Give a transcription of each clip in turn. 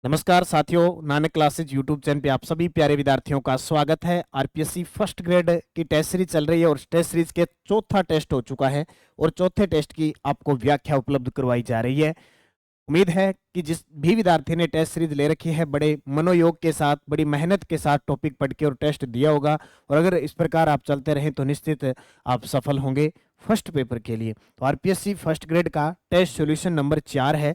नमस्कार साथियों, Nanak classes YouTube channel पे आप सभी प्यारे विद्यार्थियों का स्वागत है। आरपीएससी फर्स्ट ग्रेड की टेस्ट सीरीज चल रही है और टेस्ट सीरीज के चौथा टेस्ट हो चुका है और चौथे टेस्ट की आपको व्याख्या उपलब्ध करवाई जा रही है। उम्मीद है कि जिस भी विद्यार्थी ने टेस्ट सीरीज ले रखी है बड़े मनोयोग के साथ, बड़ी मेहनत के साथ टॉपिक पढ़ के और टेस्ट दिया होगा और अगर इस प्रकार आप चलते रहें तो निश्चित आप सफल होंगे फर्स्ट पेपर के लिए। तो आरपीएससी फर्स्ट ग्रेड का टेस्ट सॉल्यूशन नंबर 4 है।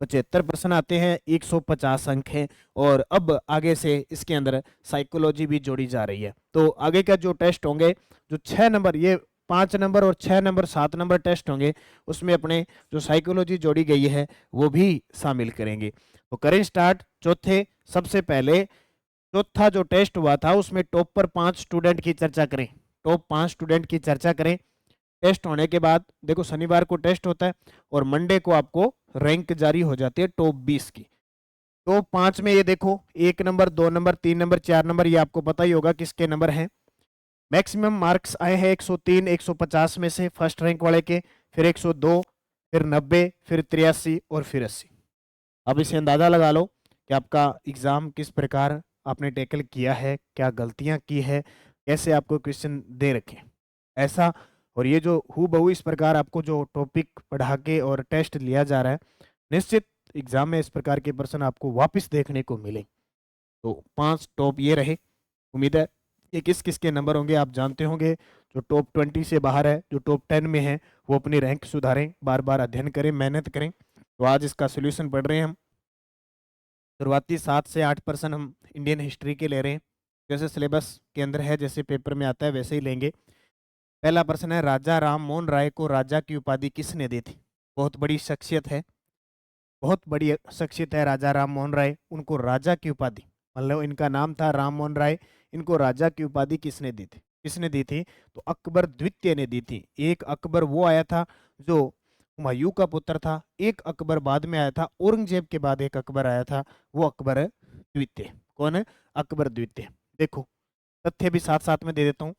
75 प्रश्न आते हैं, 150 अंक हैं और अब आगे से इसके अंदर साइकोलॉजी भी जोड़ी जा रही है। तो आगे का जो टेस्ट होंगे, जो 6 नंबर, ये 5 नंबर और 6 नंबर 7 नंबर टेस्ट होंगे, उसमें अपने जो साइकोलॉजी जोड़ी गई है वो भी शामिल करेंगे। तो करें स्टार्ट। चौथे सबसे पहले चौथा जो टेस्ट हुआ था उसमें टॉप पर 5 स्टूडेंट की चर्चा करें। टॉप 5 स्टूडेंट की चर्चा करें। टेस्ट होने के बाद देखो, शनिवार को टेस्ट होता है और मंडे को आपको रैंक जारी हो जाती है टॉप 20 की। टॉप 5 में ये देखो, 1 नंबर, 2 नंबर, 3 नंबर, 4 नंबर, ये आपको पता ही होगा किसके नंबर हैं। मैक्सिमम मार्क्स आए हैं 103 150 में से फर्स्ट रैंक वाले के, फिर 102, फिर 90, फिर 83 और फिर 80। अब इसे अंदाजा लगा लो कि आपका एग्जाम किस प्रकार आपने टैकल किया है, क्या गलतियां की है, कैसे आपको क्वेश्चन दे रखे ऐसा। और ये जो हूबहू इस प्रकार आपको जो टॉपिक पढ़ा के और टेस्ट लिया जा रहा है, निश्चित एग्जाम में इस प्रकार के प्रश्न आपको वापस देखने को मिले। तो 5 टॉप ये रहे। उम्मीद है कि किस किस के नंबर होंगे आप जानते होंगे। जो टॉप 20 से बाहर है, जो टॉप 10 में है, वो अपनी रैंक सुधारें, बार बार अध्ययन करें, मेहनत करें। तो आज इसका सोल्यूशन पढ़ रहे हैं हम। शुरुआती 7 से 8% हम इंडियन हिस्ट्री के ले रहे हैं, जैसे सिलेबस के अंदर है, जैसे पेपर में आता है वैसे ही लेंगे। पहला प्रश्न है, राजा राम मोहन राय को राजा की उपाधि किसने दी थी? बहुत बड़ी शख्सियत है, बहुत बड़ी शख्सियत है राजा राम मोहन राय, उनको राजा की उपाधि, मतलब इनका नाम था राम मोहन राय, इनको राजा की उपाधि किसने दी थी? किसने दी थी? तो अकबर द्वितीय ने दी थी। एक अकबर वो आया था जो हुमायूं का पुत्र था, एक अकबर बाद में आया था, औरंगजेब के बाद एक अकबर आया था, वो अकबर द्वितीय। कौन है? अकबर द्वितीय। देखो, तथ्य भी साथ साथ में दे देता हूँ।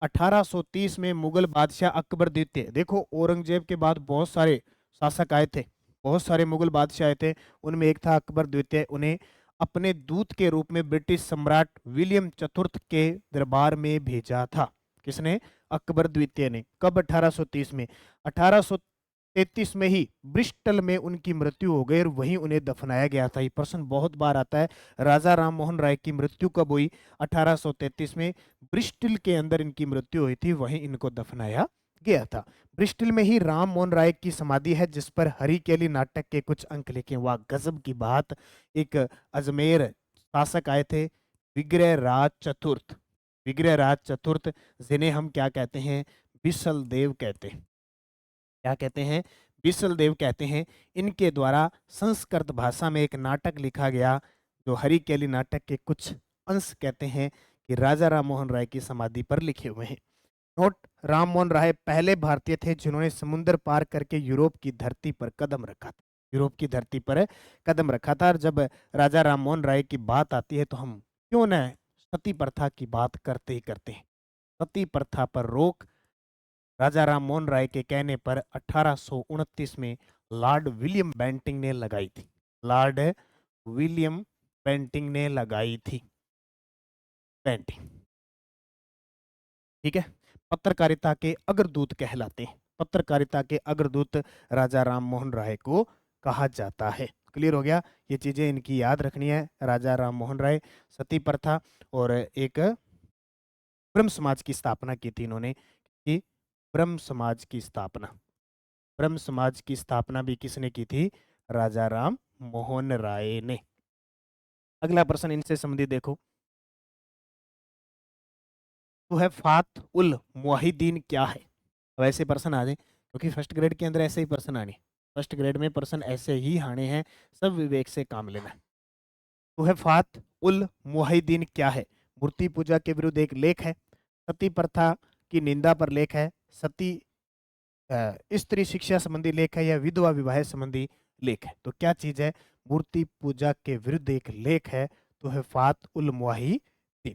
1830 में मुगल बादशाह अकबर द्वितीय, देखो औरंगजेब के बाद बहुत सारे शासक आए थे, बहुत सारे मुगल बादशाह आए थे, उनमें एक था अकबर द्वितीय। उन्हें अपने दूत के रूप में ब्रिटिश सम्राट विलियम चतुर्थ के दरबार में भेजा था। किसने? अकबर द्वितीय ने। कब? 1830 में। 1833 में ही ब्रिस्टल में उनकी मृत्यु हो गई और वहीं उन्हें दफनाया गया था। ये प्रश्न बहुत बार आता है, राजा राम मोहन राय की मृत्यु कब हुई? 1833 में ब्रिस्टल के अंदर इनकी मृत्यु हुई थी, वहीं इनको दफनाया गया था। ब्रिस्टल में ही राम मोहन राय की समाधि है, जिस पर हरी केली नाटक के कुछ अंक लिखे। वाह, गजब की बात। एक अजमेर शासक आए थे, विग्रह राज चतुर्थ। विग्रह राज चतुर्थ, जिन्हें हम क्या कहते हैं? बिसल देव कहते हैं। क्या कहते हैं? बिसल देव कहते हैं। इनके द्वारा संस्कृत भाषा में एक नाटक लिखा गया, जो हरी केली नाटक के कुछ अंश कहते हैं कि राजा राम मोहन राय की समाधि पर लिखे हुए हैं। नोट, राम मोहन राय पहले भारतीय थे जिन्होंने समुद्र पार करके यूरोप की धरती पर कदम रखा था। यूरोप की धरती पर कदम रखा था। और जब राजा राम मोहन राय की बात आती है तो हम क्यों न सती प्रथा की बात करते ही करते हैं। सती प्रथा पर रोक राजा राम मोहन राय के कहने पर 1829 में लॉर्ड विलियम बेंटिंग ने लगाई थी। लॉर्ड विलियम बेंटिंग ने लगाई थी। बेंटिंग, ठीक है। पत्रकारिता के अग्रदूत कहलाते हैं। पत्रकारिता के अग्रदूत राजा राम मोहन राय को कहा जाता है। क्लियर हो गया? ये चीजें इनकी याद रखनी है। राजा राम मोहन राय, सती प्रथा और एक ब्रह्म समाज की स्थापना की थी इन्होंने। कि ब्रह्म समाज की स्थापना, ब्रह्म समाज की स्थापना भी किसने की थी? राजा राम मोहन राय ने। अगला प्रश्न इनसे संबंधित देखो, तो है फात उल मुहिद्दीन क्या है? अब ऐसे प्रश्न आ जाए, क्योंकि फर्स्ट ग्रेड के अंदर ऐसे ही प्रश्न आने, फर्स्ट ग्रेड में प्रश्न ऐसे ही आने हैं, सब विवेक से काम लेना है। तो है फात उल मुहिद्दीन क्या है? मूर्ति पूजा के विरुद्ध एक लेख है, सती प्रथा की निंदा पर लेख है, सती स्त्री शिक्षा संबंधी लेख है, या विधवा विवाह संबंधी लेख है? तो क्या चीज है? मूर्ति पूजा के विरुद्ध एक लेख है, तो है फात उल मुहिद्दीन।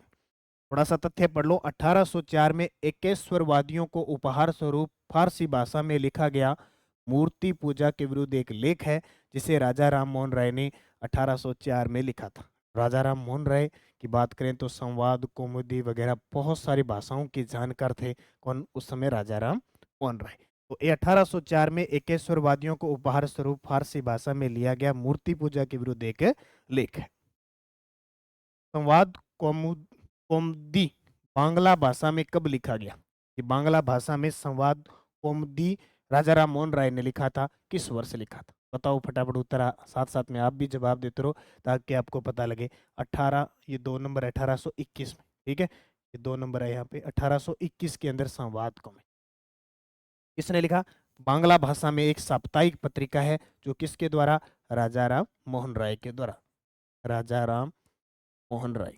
थोड़ा सा तथ्य पढ़ लो। 1804 में एकेश्वरवादियों को उपहार स्वरूप फारसी भाषा में लिखा गया मूर्ति पूजा के विरुद्ध एक लेख है, जिसे राजा राम मोहन राय ने 1804 में लिखा था। राजा राम मोहन राय की बात करें तो संवाद, कौमुदी वगैरह बहुत सारी भाषाओं के जानकार थे। कौन? उस समय राजा राम मोहन राय। तो ये 1804 में एकेश्वरवादियों को उपहार स्वरूप फारसी भाषा में लिया गया मूर्ति पूजा के विरुद्ध एक लेख है। संवाद कौमुदी बांग्ला भाषा में कब लिखा गया? कि बांग्ला भाषा में संवाद कौमुदी राजा राम मोहन राय ने लिखा था। किस वर्ष लिखा था? बताओ फटाफट उत्तर, साथ साथ में आप भी जवाब देते रहो ताकि आपको पता लगे। 18, ये 2 नंबर 1821 में, ठीक है, ये 2 नंबर है यहाँ पे। 1821 के अंदर संवाद कौम किसने लिखा? बांग्ला भाषा में एक साप्ताहिक पत्रिका है जो किसके द्वारा? राजा राम मोहन राय के द्वारा। राजा राम मोहन राय।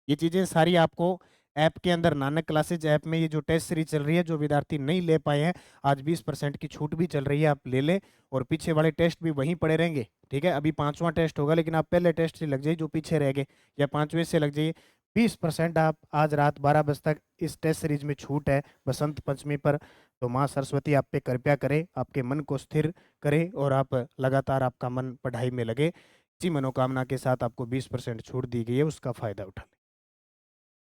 ये चीजें सारी आपको ऐप के अंदर, नानक क्लासेज ऐप में ये जो टेस्ट सीरीज चल रही है, जो विद्यार्थी नहीं ले पाए हैं, आज 20% की छूट भी चल रही है, आप ले लें। और पीछे वाले टेस्ट भी वहीं पड़े रहेंगे, ठीक है। अभी 5वां टेस्ट होगा, लेकिन आप पहले टेस्ट से लग जाइए जो पीछे रह गए, या 5वें से लग जाइए। 20% आप आज रात 12 बजे तक इस टेस्ट सीरीज में छूट है बसंत पंचमी पर। तो माँ सरस्वती आप पे कृपया करे, आपके मन को स्थिर करे और आप लगातार आपका मन पढ़ाई में लगे। इसी मनोकामना के साथ आपको 20% छूट दी गई है, उसका फायदा उठा लें।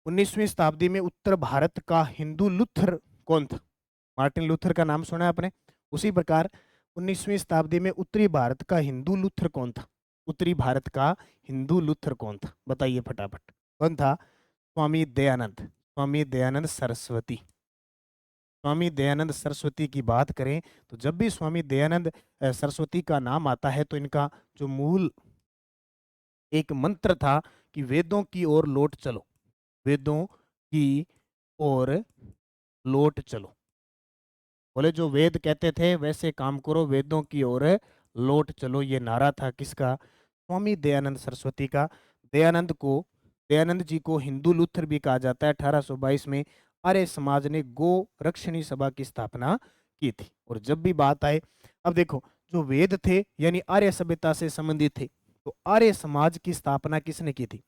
19वीं शताब्दी में उत्तर भारत का हिंदू लूथर कौन था? मार्टिन लूथर का नाम सुना है आपने। उसी प्रकार 19वीं शताब्दी में उत्तरी भारत का हिंदू लूथर कौन था? उत्तरी भारत का हिंदू लूथर कौन था? बताइए फटाफट, कौन था? स्वामी दयानंद। स्वामी दयानंद सरस्वती। स्वामी दयानंद सरस्वती की बात करें तो जब भी स्वामी दयानंद सरस्वती का नाम आता है तो इनका जो मूल एक मंत्र था कि वेदों की ओर लौट चलो, वेदों की ओर लौट चलो। बोले जो वेद कहते थे वैसे काम करो, वेदों की ओर लौट चलो, ये नारा था किसका? स्वामी दयानंद सरस्वती का। दयानंद जी को हिंदू लूथर भी कहा जाता है। 1822 में आर्य समाज ने गो रक्षणी सभा की स्थापना की थी। और जब भी बात आए, अब देखो, जो वेद थे यानी आर्य सभ्यता से संबंधित थे, तो आर्य समाज की स्थापना किसने की थी?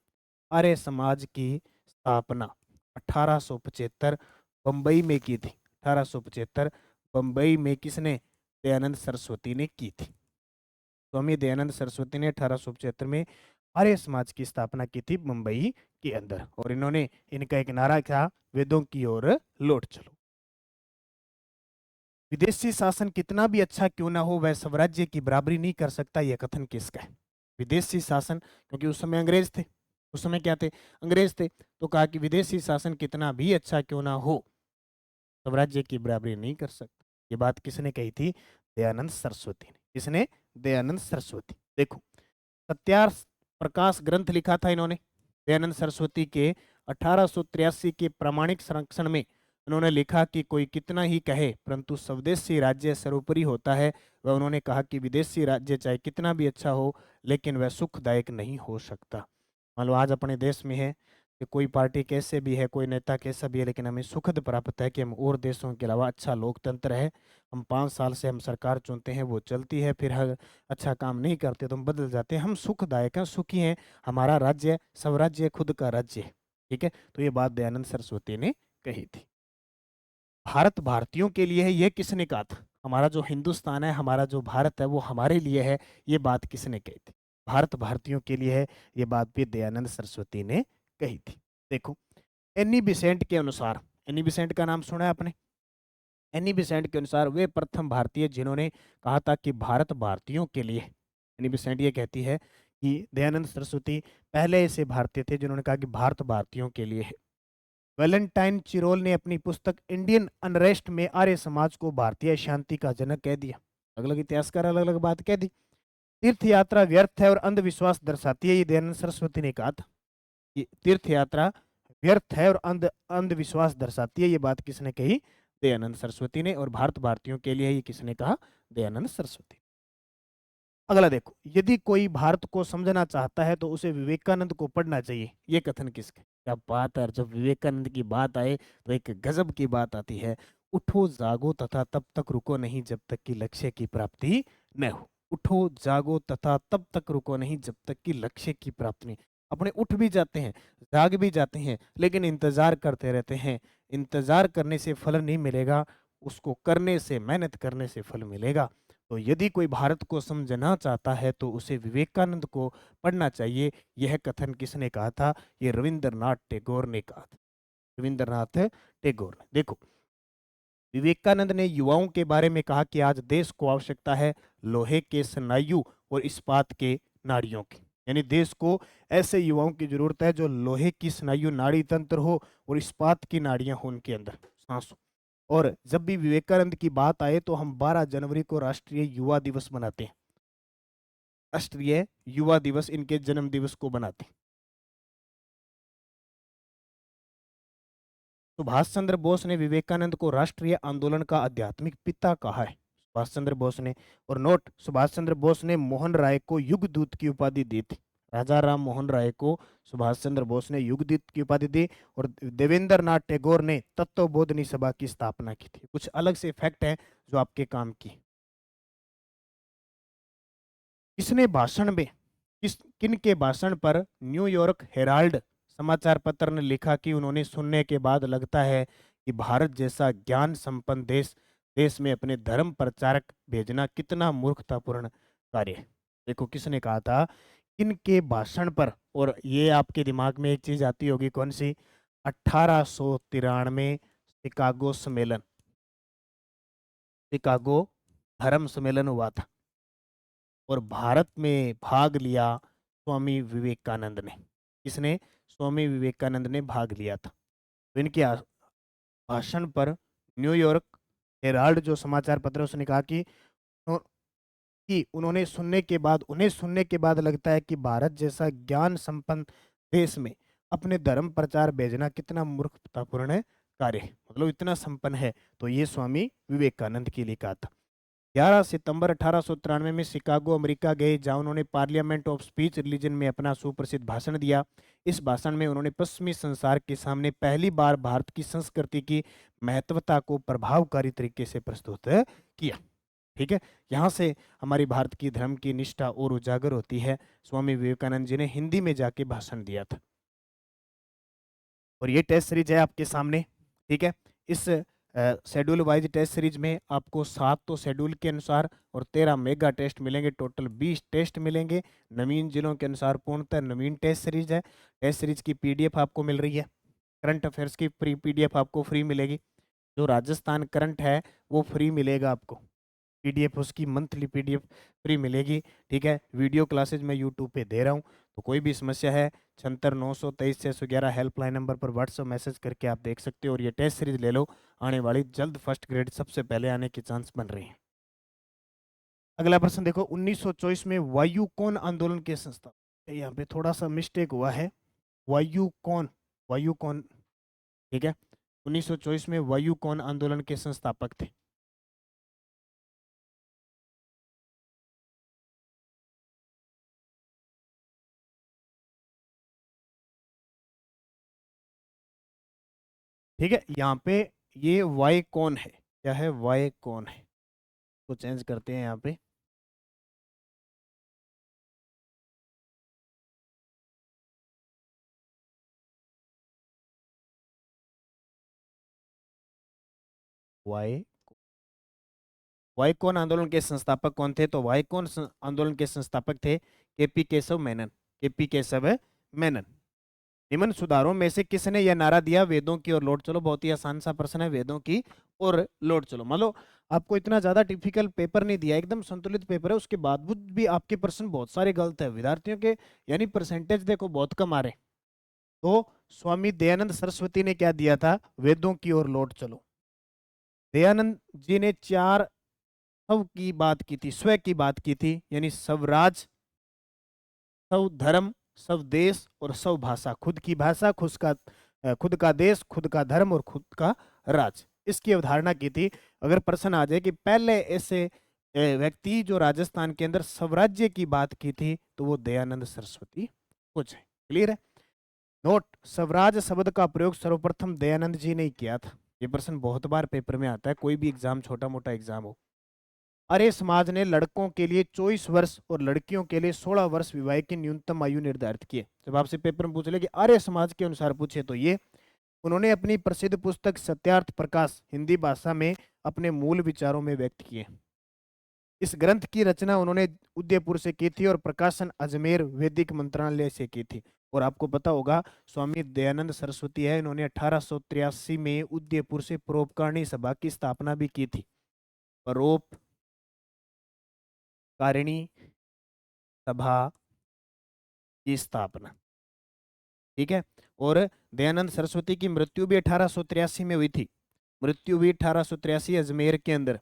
आर्य समाज की स्थापना 1875 बंबई में की थी। 1875 बंबई में किसने? दयानंद सरस्वती ने की थी। स्वामी दयानंद सरस्वती ने 1875 में आर्य समाज की स्थापना की थी मुंबई के अंदर। और इन्होंने, इनका एक नारा था, वेदों की ओर लौट चलो। विदेशी शासन कितना भी अच्छा क्यों ना हो, वह स्वराज्य की बराबरी नहीं कर सकता, यह कथन किसका है? विदेशी शासन, क्योंकि उस समय अंग्रेज थे, उस समय क्या थे? अंग्रेज थे। तो कहा कि विदेशी शासन कितना भी अच्छा क्यों ना हो, स्वराज्य की बराबरी नहीं कर सकता। ये बात किसने कही थी? दयानंद सरस्वती ने। किसने? दयानंद सरस्वती। देखो, सत्यार्थ प्रकाश ग्रंथ लिखा था इन्होंने दयानंद सरस्वती के 1883 के प्रामाणिक संरक्षण में। उन्होंने लिखा कि कोई कितना ही कहे परंतु स्वदेशी राज्य सर्वोपरि होता है। वह उन्होंने कहा कि विदेशी राज्य चाहे कितना भी अच्छा हो लेकिन वह सुखदायक नहीं हो सकता। मान लो आज अपने देश में है कि कोई पार्टी कैसे भी है, कोई नेता कैसा भी है, लेकिन हमें सुखद प्राप्त है कि हम और देशों के अलावा अच्छा लोकतंत्र है। हम 5 साल से हम सरकार चुनते हैं, वो चलती है, फिर हर अच्छा काम नहीं करते तो हम बदल जाते हैं। हम सुखदायक हैं, सुखी हैं, हमारा राज्य स्वराज्य खुद का राज्य है, ठीक है। तो ये बात दयानंद सरस्वती ने कही थी। भारत भारतीयों के लिए है, ये किसने कहा था? हमारा जो हिंदुस्तान है, हमारा जो भारत है, वो हमारे लिए है, ये बात किसने कही थी? भारत भारतीयों के लिए है, ये बात भी दयानंद सरस्वती ने कही थी। देखो, एनी बिसेंट के अनुसार, एनी बिसेंट का नाम सुना है आपने? एनी बिसेंट के अनुसार वे प्रथम भारतीय जिन्होंने कहा था कि भारत भारतीयों के लिए। एनी बिसेंट ये कहती है कि दयानंद सरस्वती पहले ऐसे भारतीय थे जिन्होंने कहा कि भारत भारतीयों के लिए है। वैलेंटाइन चिरोल ने अपनी पुस्तक इंडियन अनरेस्ट में आर्य समाज को भारतीय शांति का जनक कह दिया। अलग अलग इतिहासकार अलग अलग बात कह दी। तीर्थ यात्रा व्यर्थ है और अंधविश्वास दर्शाती है, ये दयानंद सरस्वती ने कहा था कि तीर्थ यात्रा व्यर्थ है और अंधविश्वास दर्शाती है। ये बात किसने कही? दयानंद सरस्वती ने। और भारत भारतीयों के लिए ये किसने कहा? दयानंद सरस्वती। अगला देखो, यदि कोई भारत को समझना चाहता है तो उसे विवेकानंद को पढ़ना चाहिए, ये कथन किसका? क्या बात है, जब विवेकानंद की बात आए तो एक गजब की बात आती है। उठो जागो तथा तब तक रुको नहीं जब तक कि लक्ष्य की प्राप्ति न हो। उठो जागो तथा तब तक रुको नहीं जब तक कि लक्ष्य की प्राप्ति नहीं। अपने उठ भी जाते हैं, जाग भी जाते हैं, लेकिन इंतजार करते रहते हैं। इंतजार करने से फल नहीं मिलेगा, उसको करने से, मेहनत करने से फल मिलेगा। तो यदि कोई भारत को समझना चाहता है तो उसे विवेकानंद को पढ़ना चाहिए। यह कथन किसने कहा था? ये रविंद्रनाथ टैगोर ने कहा था। रविंद्रनाथ टैगोर ने। देखो, विवेकानंद ने युवाओं के बारे में कहा कि आज देश को आवश्यकता है लोहे के स्नायु और इस्पात के नाड़ियों की। यानी देश को ऐसे युवाओं की जरूरत है जो लोहे की स्नायु नाड़ी तंत्र हो और इस्पात की नाड़ियां हो उनके अंदर, सांस हो। और जब भी विवेकानंद की बात आए तो हम 12 जनवरी को राष्ट्रीय युवा दिवस मनाते हैं। राष्ट्रीय युवा दिवस इनके जन्म दिवस को बनाते हैं। सुभाष चंद्र बोस ने विवेकानंद को राष्ट्रीय आंदोलन का आध्यात्मिक पिता कहा है। सुभाष चंद्र बोस ने। और नोट, सुभाष चंद्र बोस ने मोहन राय को युग दूत की उपाधि दी थी। राजा राम मोहन राय को सुभाष चंद्र बोस ने युग दूत की उपाधि दी। और देवेंद्र नाथ टैगोर ने तत्वबोधनी सभा की स्थापना की थी। कुछ अलग से फैक्ट है जो आपके काम की। किसने भाषण में, किन के भाषण पर न्यूयॉर्क हेराल्ड समाचार पत्र ने लिखा कि उन्होंने सुनने के बाद लगता है कि भारत जैसा ज्ञान संपन्न देश में अपने धर्म प्रचारक भेजना कितना मूर्खतापूर्ण कार्य है। देखो, किसने कहा था, किन के भाषण पर। और ये आपके दिमाग में एक चीज आती होगी, कौन सी? 1893 शिकागो सम्मेलन, शिकागो धर्म सम्मेलन हुआ था और भारत में भाग लिया स्वामी विवेकानंद ने। किसने? स्वामी विवेकानंद ने भाग लिया था। तो इनके भाषण पर न्यूयॉर्क हेराल्ड जो समाचार पत्र है उसने कहा कि उन्होंने सुनने के बाद, उन्हें सुनने के बाद लगता है कि भारत जैसा ज्ञान संपन्न देश में अपने धर्म प्रचार भेजना कितना मूर्खतापूर्ण कार्य है। मतलब इतना संपन्न है। तो ये स्वामी विवेकानंद के लिए कहा था। 11 सितंबर 1893 में शिकागो अमेरिका गए, जहां उन्होंने पार्लियामेंट ऑफ स्पीच रिलीजन में अपना सुप्रसिद्ध भाषण दिया। इस भाषण में उन्होंने पश्चिमी संसार के सामने पहली बार भारत की संस्कृति की महत्वता को प्रभावकारी तरीके से प्रस्तुत किया। ठीक है, यहाँ से हमारी भारत की धर्म की निष्ठा और उजागर होती है। स्वामी विवेकानंद जी ने हिंदी में जाके भाषण दिया था। और ये टेस्ट सीरीज है आपके सामने। ठीक है, इस शेड्यूल वाइज टेस्ट सीरीज में आपको 7 तो शेड्यूल के अनुसार और 13 मेगा टेस्ट मिलेंगे। टोटल 20 टेस्ट मिलेंगे नवीन जिलों के अनुसार। पूर्णतः नवीन टेस्ट सीरीज है। टेस्ट सीरीज की पीडीएफ आपको मिल रही है। करंट अफेयर्स की पीडीएफ आपको फ्री मिलेगी। जो राजस्थान करंट है वो फ्री मिलेगा आपको पीडीएफ, उसकी मंथली पीडीएफ फ्री मिलेगी। ठीक है, वीडियो क्लासेज मैं यूट्यूब पे दे रहा हूँ। तो कोई भी समस्या है 76 923 611 हेल्पलाइन नंबर पर व्हाट्सएप मैसेज करके आप देख सकते हो। और ये टेस्ट सीरीज ले लो, आने वाली जल्द फर्स्ट ग्रेड सबसे पहले आने के चांस बन रहे हैं। अगला प्रश्न देखो, 1924 में वायु कौन आंदोलन के संस्था, यहाँ पे थोड़ा सा मिस्टेक हुआ है। वायु कौन, वायु कौन। ठीक है, 1924 में वायु कौन आंदोलन के संस्थापक थे? ठीक है, यहाँ पे ये वाई कौन है, क्या है? वाई कौन है, तो चेंज करते हैं यहाँ पे। वाई, वाई कौन आंदोलन के संस्थापक कौन थे? तो वाई कौन आंदोलन के संस्थापक थे केपी केशव मेनन। केपी केशव मेनन। निम्न सुधारों में से किसने यह नारा दिया, वेदों की ओर लौट चलो? बहुत ही आसान सा प्रश्न है, वेदों की ओर लौट चलो। मान लो आपको इतना ज्यादा डिफिकल्ट पेपर नहीं दिया, एकदम संतुलित पेपर है, उसके बावजूद भी आपके प्रश्न बहुत सारे गलत है विद्यार्थियों के, यानी परसेंटेज देखो बहुत कम आ रहे। तो स्वामी दयानंद सरस्वती ने क्या दिया था? वेदों की ओर लौट चलो। दयानंद जी ने 4 स्व की बात की थी, स्व की बात की थी, यानी स्वराज, स्व धर्म, स्व देश और स्व भाषा। खुद की भाषा, खुद का देश, खुद का धर्म और खुद का राज, इसकी अवधारणा की थी। अगर प्रश्न आ जाए कि पहले ऐसे व्यक्ति जो राजस्थान के अंदर स्वराज्य की बात की थी, तो वो दयानंद सरस्वती कुछ है। क्लियर है? नोट, स्वराज शब्द का प्रयोग सर्वप्रथम दयानंद जी ने किया था। ये प्रश्न बहुत बार पेपर में आता है, कोई भी एग्जाम, छोटा मोटा एग्जाम हो। आर्य समाज ने लड़कों के लिए 24 वर्ष और लड़कियों के लिए 16 वर्ष विवाह की न्यूनतम आयु निर्धारित की है। जब आपसे पेपर में पूछ ले कि आर्य समाज के अनुसार पूछे तो ये, उन्होंने अपनी प्रसिद्ध पुस्तक सत्यार्थ प्रकाश हिंदी भाषा में अपने मूल विचारों में व्यक्त किए। इस ग्रंथ की रचना उन्होंने उदयपुर से की थी और प्रकाशन अजमेर वैदिक मंत्रालय से की थी। और आपको पता होगा स्वामी दयानंद सरस्वती है, इन्होंने 1883 में उदयपुर से परोपकारिणी सभा की स्थापना भी की थी। परोपकारिणी सभा की स्थापना, ठीक है। और दयानंद सरस्वती की मृत्यु भी 1883 में हुई थी। मृत्यु हुई 1883 अजमेर के अंदर।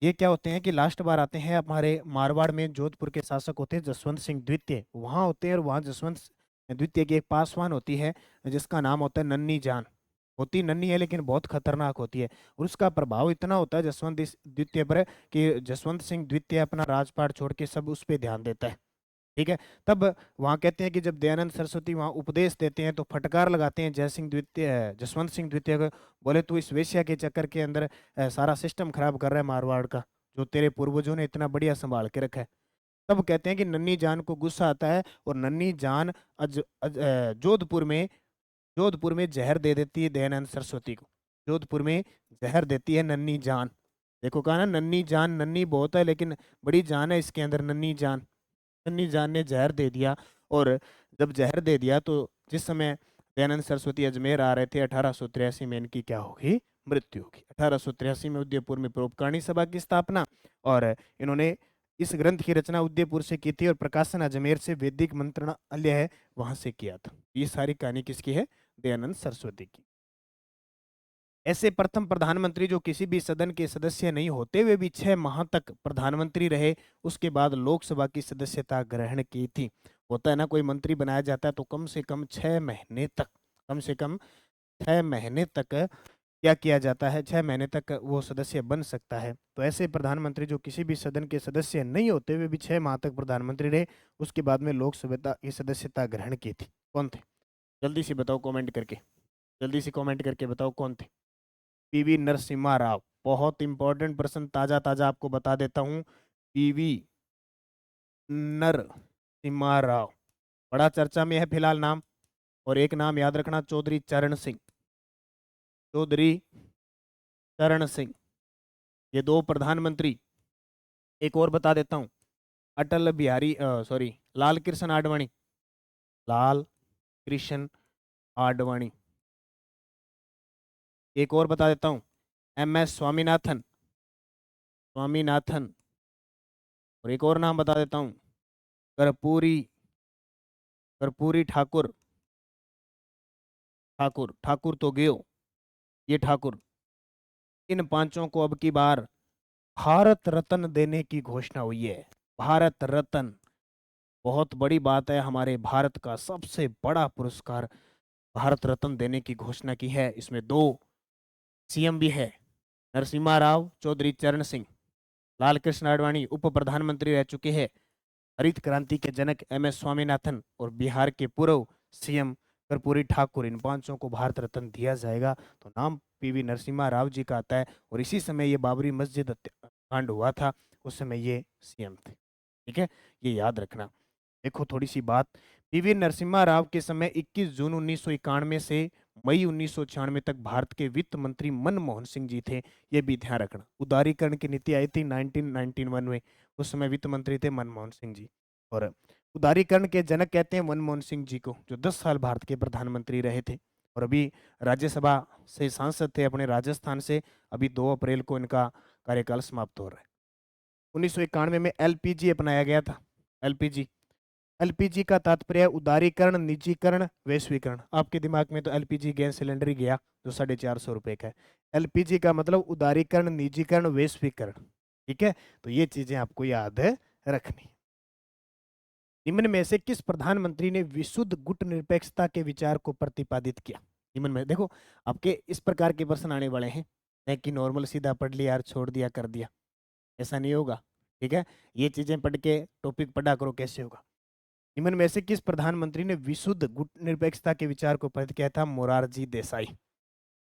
ये क्या होते हैं कि लास्ट बार आते हैं हमारे मारवाड़ में, जोधपुर के शासक होते हैं जसवंत सिंह द्वितीय, वहां होते हैं। और वहां जसवंत द्वितीय की एक पासवान होती है जिसका नाम होता है नन्नी जान। होती नन्ही है लेकिन बहुत खतरनाक होती है। और उसका प्रभाव इतना होता है जसवंत द्वितीय पर कि जसवंत सिंह द्वितीय अपना राजपाट छोड़ के सब उस पर ध्यान देता है, ठीक है। तब वहां कहते हैं कि जब दयानंद सरस्वती वहां उपदेश देते हैं तो फटकार लगाते हैं जय सिंह द्वितीय, जसवंत सिंह द्वितीय को। बोले तू इस वेश्या के चक्कर के अंदर सारा सिस्टम खराब कर रहा है मारवाड़ का, जो तेरे पूर्वजों ने इतना बढ़िया संभाल के रखा है। तब कहते हैं कि नन्ही जान को गुस्सा आता है और नन्ही जान जोधपुर में जहर दे देती है दयानंद सरस्वती को। जोधपुर में जहर देती है नन्ही जान। देखो कहा ना, नन्ही जान, नन्ही बहुत है लेकिन बड़ी जान है इसके अंदर, नन्ही जान। नन्ही जान ने जहर दे दिया। और जब जहर दे दिया तो जिस समय दयानंद सरस्वती अजमेर आ रहे थे 1883 में इनकी क्या होगी, मृत्यु होगी। 1883 में उदयपुर में परोपकारिणी सभा की स्थापना, और इन्होंने इस ग्रंथ की रचना उदयपुर से की थी और प्रकाशन अजमेर से वैदिक मंत्रालय है वहां से किया था। ये सारी कहानी किसकी है, दयानंद सरस्वती की। ऐसे प्रथम प्रधानमंत्री जो किसी भी सदन के सदस्य नहीं होते हुए भी 6 माह तक प्रधानमंत्री रहे, उसके बाद लोकसभा की सदस्यता ग्रहण की थी। होता है ना, कोई मंत्री बनाया जाता है तो कम से कम 6 महीने तक, कम से कम 6 महीने तक क्या किया जाता है, 6 महीने तक वो सदस्य बन सकता है। तो ऐसे प्रधानमंत्री जो किसी भी सदन के सदस्य नहीं होते हुए भी 6 माह तक प्रधानमंत्री रहे, उसके बाद में लोकसभा की सदस्यता ग्रहण की थी। कौन थे, जल्दी से बताओ कमेंट करके, जल्दी से कमेंट करके बताओ कौन थे। पीवी नरसिम्हा राव। बहुत इंपॉर्टेंट प्रश्न, ताजा ताजा आपको बता देता हूं। पीवी नरसिम्हा राव बड़ा चर्चा में है फिलहाल नाम। और एक नाम याद रखना, चौधरी चरण सिंह, चौधरी चरण सिंह, ये 2 प्रधानमंत्री। एक और बता देता हूं, अटल बिहारी सॉरी लाल कृष्ण आडवाणी, लाल कृष्ण आडवाणी। एक और बता देता हूं, एम एस स्वामीनाथन, स्वामीनाथन। और एक और नाम बता देता हूं, कर्पूरी, कर्पूरी ठाकुर, ठाकुर, ठाकुर तो गयो, ये ठाकुर। इन 5 को अब की बार भारत रत्न देने की घोषणा हुई है। भारत रत्न बहुत बड़ी बात है, हमारे भारत का सबसे बड़ा पुरस्कार भारत रत्न देने की घोषणा की है। इसमें 2 सीएम भी है, नरसिम्हा राव, चौधरी चरण सिंह। लाल कृष्ण आडवाणी उप प्रधानमंत्री रह चुके हैं। हरित क्रांति के जनक एम एस स्वामीनाथन और बिहार के पूर्व सीएम कर्पूरी ठाकुर, इन 5 को भारत रत्न दिया जाएगा। तो नाम पीवी नरसिम्हा राव जी का आता है। और इसी समय ये बाबरी मस्जिद कांड हुआ था, उस समय ये सीएम थे, ठीक है, ये याद रखना। देखो थोड़ी सी बात, पीवी नरसिम्हा राव के समय 21 जून 1991 से मई 1996 तक भारत के वित्त मंत्री मनमोहन सिंह जी थे। ये भी ध्यान रखना। उदारीकरण की नीति आई थी 1991 में, उस समय वित्त मंत्री थे मनमोहन सिंह जी। और उदारीकरण के जनक कहते हैं मनमोहन सिंह जी को, जो 10 साल भारत के प्रधानमंत्री रहे थे। और अभी राज्यसभा से सांसद थे अपने राजस्थान से। अभी 2 अप्रैल को इनका कार्यकाल समाप्त हो रहा है। 1991 में एलपीजी अपनाया गया था। एलपीजी, एलपीजी का तात्पर्य उदारीकरण, निजीकरण, वैश्वीकरण। आपके दिमाग में तो एलपीजी गैस सिलेंडर ही गया जो 450 रुपए का है। एलपीजी का मतलब उदारीकरण, निजीकरण, वैश्वीकरण, ठीक है। तो ये चीजें आपको याद रखनी। निम्न में से किस प्रधानमंत्री ने विशुद्ध गुटनिरपेक्षता के विचार को प्रतिपादित किया। निम्न में देखो, आपके इस प्रकार के प्रश्न आने वाले हैं, नहीं कि नॉर्मल सीधा पढ़ लिया यार छोड़ दिया कर दिया, ऐसा नहीं होगा, ठीक है। ये चीजें पढ़ के टॉपिक पढ़ा करो, कैसे होगा। निम्न में से किस प्रधानमंत्री ने विशुद्ध गुटनिरपेक्षता के विचार को प्रतिपादित किया था। मोरारजी देसाई।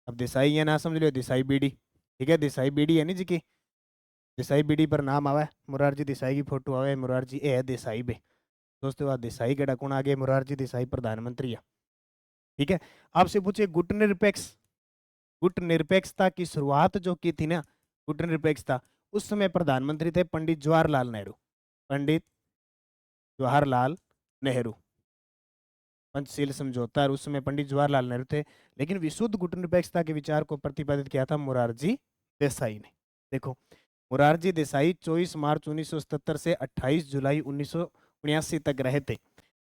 अब देसाई ये ना समझ लो देसाई बीडी, ठीक है, देसाई बीडी है नहीं जी की, देसाई बीडी पर नाम आवा है, मोरारजी देसाई की फोटो आवे, मोरारजी ए है देसाई बे। दोस्तों आज देसाई के कौन आगे, मोरारजी देसाई प्रधानमंत्री है, ठीक है। आपसे पूछे गुटनिरपेक्ष, गुटनिरपेक्षता की शुरुआत जो की थी ना, गुटनिरपेक्षता उस समय प्रधानमंत्री थे पंडित जवाहरलाल नेहरू। पंडित जवाहरलाल नेहरू, पंचशील समझौता, और उस समय पंडित जवाहरलाल नेहरू थे। लेकिन विशुद्ध गुटनिरपेक्षता के विचार को प्रतिपादित किया था मोरारजी देसाई ने। देखो, मोरारजी देसाई 24 मार्च 1977 से 28 जुलाई 1979 तक रहे थे।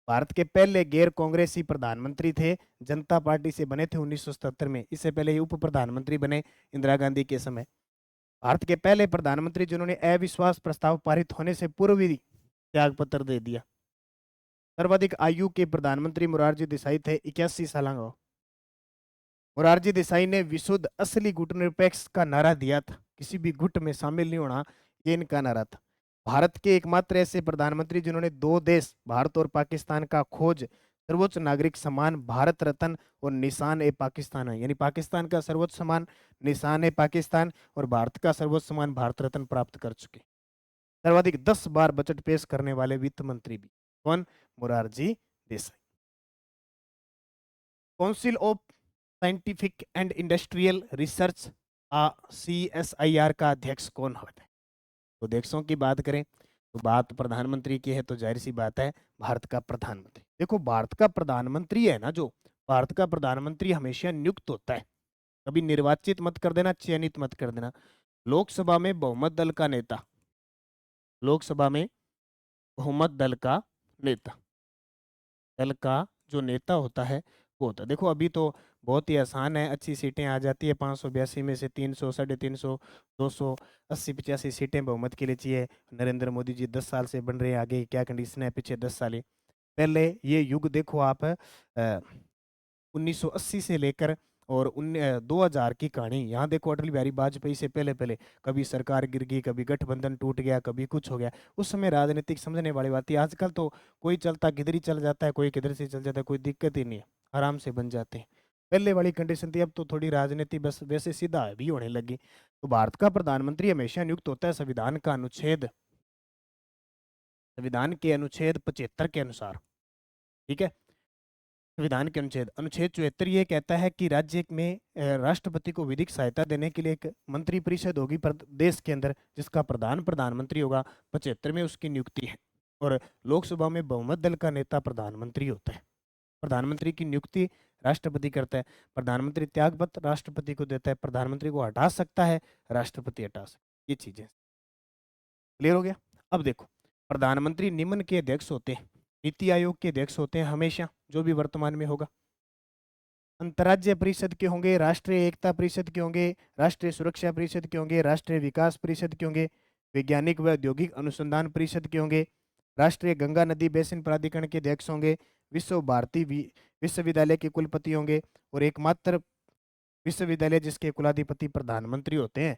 भारत के पहले गैर कांग्रेसी प्रधानमंत्री थे, जनता पार्टी से बने थे 1977 में। इससे पहले ये उप प्रधानमंत्री बने इंदिरा गांधी के समय। भारत के पहले प्रधानमंत्री जिन्होंने अविश्वास प्रस्ताव पारित होने से पूर्व ही त्याग पत्र दे दिया। सर्वाधिक आयु के प्रधानमंत्री मोरारजी देसाई थे, 81 साल। मोरारजी देसाई ने विशुद्ध असली गुटनिरपेक्ष का नारा दिया था, किसी भी गुट में शामिल नहीं होना, ये इनका नारा था। भारत के एकमात्र ऐसे प्रधानमंत्री जिन्होंने दो देश भारत और पाकिस्तान का खोज सर्वोच्च नागरिक सम्मान भारत रत्न और निशान ए पाकिस्तान है, यानी पाकिस्तान का सर्वोच्च सम्मान निशान ए पाकिस्तान और भारत का सर्वोच्च सम्मान भारत रत्न प्राप्त कर चुके। सर्वाधिक 10 बार बजट पेश करने वाले वित्त मंत्री भी कौन? Morarji Desai. Council of scientific and industrial research CSIR का अध्यक्ष कौन होता है? तो अध्यक्षों की बात करें तो बात प्रधानमंत्री की है, तो जाहिर सी बात है भारत का प्रधानमंत्री। देखो, भारत का प्रधानमंत्री है ना, जो भारत का प्रधानमंत्री हमेशा नियुक्त होता है, कभी निर्वाचित मत कर देना, चयनित मत कर देना। लोकसभा में बहुमत दल का नेता, लोकसभा में बहुमत दल का नेता, दल का जो नेता होता है वो होता है। देखो, अभी तो बहुत ही आसान है, अच्छी सीटें आ जाती है। 582 में से 300, 350, 200, 80, 85 सीटें बहुमत के लिए चाहिए। नरेंद्र मोदी जी 10 साल से बन रहे हैं, आगे क्या कंडीशन है पीछे 10 साल पहले ये युग देखो आप, 1980 से लेकर और 2000 की कहानी। यहाँ देखो, अटल बिहारी वाजपेयी से पहले पहले कभी सरकार गिर गई, कभी गठबंधन टूट गया, कभी कुछ हो गया। उस समय राजनीतिक समझने वाली बात थी। आजकल तो कोई चलता किधर ही चल जाता है, कोई किधर से चल जाता है, कोई दिक्कत ही नहीं है, आराम से बन जाते हैं। पहले वाली कंडीशन थी, अब तो थोड़ी राजनीति बस वैसे सीधा भी होने लगी। तो भारत का प्रधानमंत्री हमेशा नियुक्त होता है संविधान के अनुच्छेद 75 के अनुसार। ठीक है, संविधान के अनुच्छेद 74 ये कहता है कि राज्य में राष्ट्रपति को विधिक सहायता देने के लिए एक मंत्री परिषद होगी देश के अंदर, जिसका प्रधानमंत्री होगा। 75 में उसकी नियुक्ति है। और लोकसभा में बहुमत दल का नेता प्रधानमंत्री होता है। प्रधानमंत्री की नियुक्ति राष्ट्रपति करता है। प्रधानमंत्री त्यागपत्र राष्ट्रपति को देता है। प्रधानमंत्री को हटा सकता है, राष्ट्रपति हटा सकता है। ये चीजें क्लियर हो गया। अब देखो, प्रधानमंत्री निम्न के अध्यक्ष होते हैं, नीति आयोग के अध्यक्ष होते हैं हमेशा, जो भी वर्तमान में होगा। अंतर्राज्यीय परिषद के होंगे, राष्ट्रीय एकता परिषद के होंगे, राष्ट्रीय सुरक्षा परिषद के होंगे, राष्ट्रीय विकास परिषद के होंगे, वैज्ञानिक व औद्योगिक अनुसंधान परिषद के होंगे, राष्ट्रीय गंगा नदी बेसिन प्राधिकरण के अध्यक्ष होंगे, विश्व भारती विश्वविद्यालय के कुलपति होंगे, और एकमात्र विश्वविद्यालय जिसके कुलाधिपति प्रधानमंत्री होते हैं।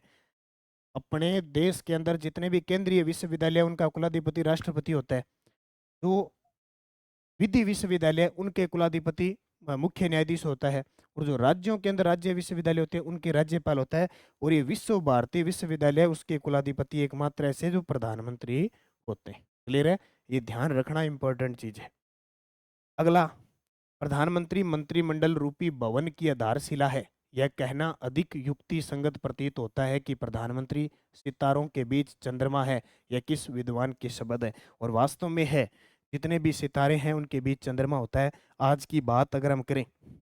अपने देश के अंदर जितने भी केंद्रीय विश्वविद्यालय उनका कुलाधिपति राष्ट्रपति होता है। तो विधि विश्वविद्यालय उनके कुलाधिपति मुख्य न्यायाधीश होता है, और जो राज्यों के अंदर राज्य विश्वविद्यालय होते हैं उनके राज्यपाल होता है। और ये विश्व भारती विश्वविद्यालय उसके कुलाधिपति एकमात्र ऐसे जो प्रधानमंत्री होते हैं। क्लियर है, ये ध्यान रखना इंपॉर्टेंट चीज है। अगला, प्रधानमंत्री मंत्रिमंडल रूपी भवन की आधारशिला है। यह कहना अधिक युक्ति संगत प्रतीत होता है कि प्रधानमंत्री सितारों के बीच चंद्रमा है। यह किस विद्वान के शब्द है? और वास्तव में है, जितने भी सितारे हैं उनके बीच चंद्रमा होता है। आज की बात अगर हम करें,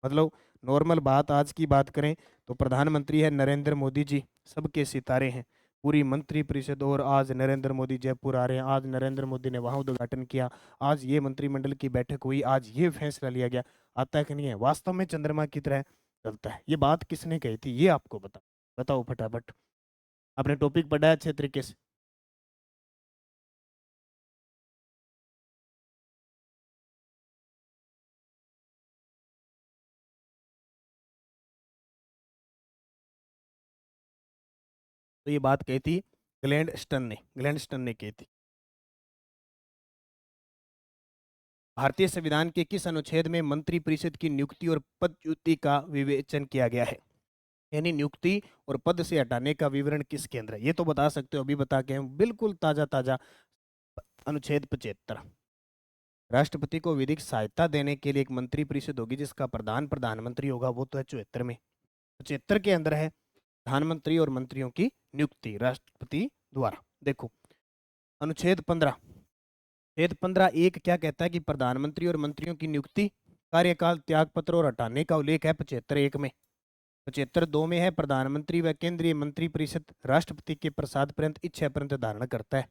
मतलब नॉर्मल बात आज की बात करें, तो प्रधानमंत्री है नरेंद्र मोदी जी, सबके सितारे हैं, पूरी मंत्री परिषद। और आज नरेंद्र मोदी जयपुर आ रहे हैं, आज नरेंद्र मोदी ने वहां उद्घाटन किया, आज ये मंत्रिमंडल की बैठक हुई, आज ये फैसला लिया गया। आता है कि नहीं है? वास्तव में चंद्रमा की तरह चलता है। ये बात किसने कही थी, ये आपको बताओ फटाफट। आपने टॉपिक पढ़ा है अच्छे तरीके से? तो ये बात कही थी ग्लैडस्टन ने कही थी। भारतीय संविधान के किस अनुच्छेद में मंत्री परिषद की नियुक्ति और पदच्युति का विवेचन किया गया है? यानी नियुक्ति और पद से हटाने का विवरण किस केंद्र है? ये तो बता सकते हो, अभी बता के हम बिल्कुल ताजा ताजा। अनुच्छेद 75, राष्ट्रपति को विधिक सहायता देने के लिए एक मंत्री परिषद होगी जिसका प्रधानमंत्री होगा, वो तो है 74 में। 75 के अंदर है प्रधानमंत्री और मंत्रियों की नियुक्ति, राष्ट्रपति द्वारा। देखो अनुच्छेद 15, छेद 15(1) क्या कहता है कि प्रधानमंत्री और मंत्रियों की नियुक्ति, कार्यकाल, त्याग पत्र और हटाने का उल्लेख है 75(1) में। 75(2) में है प्रधानमंत्री व केंद्रीय मंत्री परिषद राष्ट्रपति के प्रसाद पर्यंत इच्छा पर्यंत धारण करता है।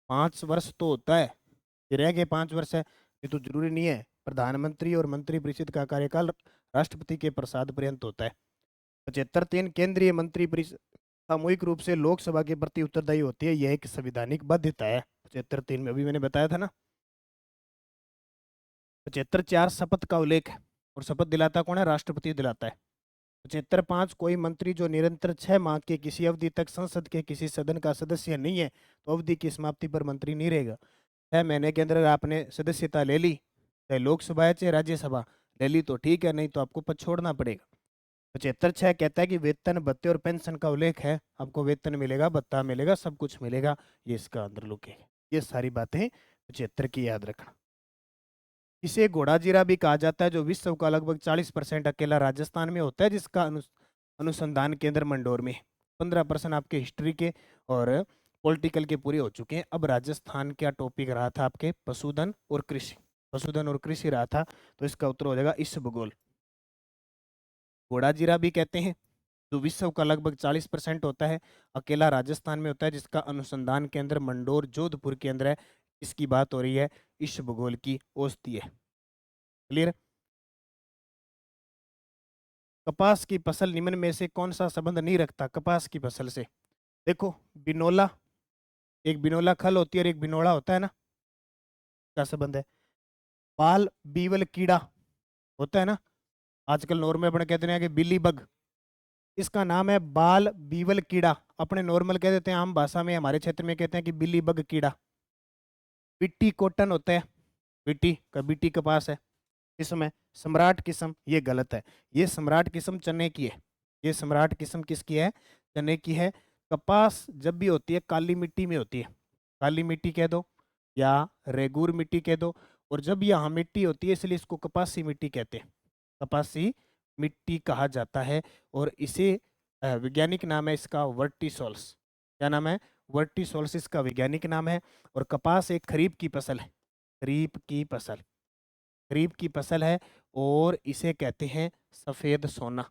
5 वर्ष तो होता है, ये रह गए 5 वर्ष है, ये तो जरूरी नहीं है। प्रधानमंत्री और मंत्री परिषद का कार्यकाल राष्ट्रपति के प्रसाद पर्यंत होता है। 75(3) केंद्रीय मंत्री परिषद सामूहिक रूप से लोकसभा के प्रति उत्तरदायी होती है, यह एक संवैधानिक बाध्यता है। 75(3) में अभी मैंने बताया था ना। 75(4) शपथ का उल्लेख है, और शपथ दिलाता कौन है? राष्ट्रपति दिलाता है। 75(5) कोई मंत्री जो निरंतर 6 माह के किसी अवधि तक संसद के किसी सदन का सदस्य नहीं है तो अवधि की समाप्ति पर मंत्री नहीं रहेगा। 6 महीने के अंदर आपने सदस्यता ले ली, चाहे लोकसभा है चाहे राज्यसभा, ले ली तो ठीक है, नहीं तो आपको पद छोड़ना पड़ेगा। 75(6) कहता है कि वेतन, भत्ते और पेंशन का उल्लेख है, आपको वेतन मिलेगा, भत्ता मिलेगा, सब कुछ मिलेगा, ये इसका अंदर लुक है। ये सारी बातें 75 की याद रखना। इसे घोड़ाजीरा भी कहा जाता है, जो विश्व का लगभग 40% अकेला राजस्थान में होता है, जिसका अनुसंधान केंद्र मंडोर में। 15% आपके हिस्ट्री के और पॉलिटिकल के पूरे हो चुके हैं। अब राजस्थान का टॉपिक रहा था आपके पशुधन और कृषि, पशुधन और कृषि रहा था, तो इसका उत्तर हो जाएगा इस भूगोल। घोड़ाजीरा भी कहते हैं, जो विश्व का लगभग 40% होता है, अकेला राजस्थान में होता है, जिसका अनुसंधान केंद्र मंडोर जोधपुर के अंदर है। इसकी बात हो रही है इस भूगोल की औषधि है। क्लियर? कपास की फसल निम्न में से कौन सा संबंध नहीं रखता कपास की फसल से? देखो बिनोला, एक बिनोला खल होती है और एक बिनोड़ा होता है ना, क्या संबंध है? बाल बीवल कीड़ा होता है ना, आजकल नॉर्मल अपने कहते हैं कि बिल्ली बग, इसका नाम है बाल बीवल कीड़ा। अपने नॉर्मल कह देते हैं, आम भाषा में हमारे क्षेत्र में कहते हैं कि बिल्ली बग कीड़ा। बिट्टी कॉटन होता है, बिट्टी का बिट्टी कपास है। किस्म है सम्राट किस्म, ये गलत है। ये सम्राट किस्म चने की है, ये सम्राट किस्म किसकी है? चने की है। कपास जब भी होती है काली मिट्टी में होती है, काली मिट्टी कह दो या रेगूर मिट्टी कह दो, और जब यहाँ मिट्टी होती है इसलिए इसको कपासी मिट्टी कहते हैं, कपासी मिट्टी कहा जाता है। और इसे वैज्ञानिक नाम है इसका वर्टिसोल्स। क्या नाम है? वर्टिसोल्स इसका वैज्ञानिक नाम है। और कपास एक खरीफ की फसल है, खरीफ की फसल, खरीफ की फसल है, और इसे कहते हैं सफेद सोना,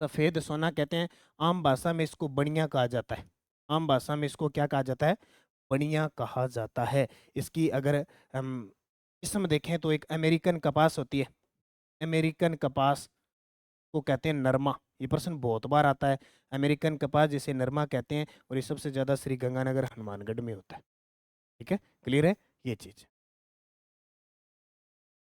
सफेद सोना कहते हैं। आम भाषा में इसको बनिया कहा जाता है, आम भाषा में इसको क्या कहा जाता है? बनिया कहा जाता है। इसकी अगर हम किस्म देखें तो एक अमेरिकन कपास होती है, अमेरिकन कपास को कहते हैं नरमा। ये प्रश्न बहुत बार आता है, अमेरिकन कपास जिसे नरमा कहते हैं, और ये सबसे ज्यादा श्री गंगानगर हनुमानगढ़ में होता है। ठीक है, क्लियर है ये चीज?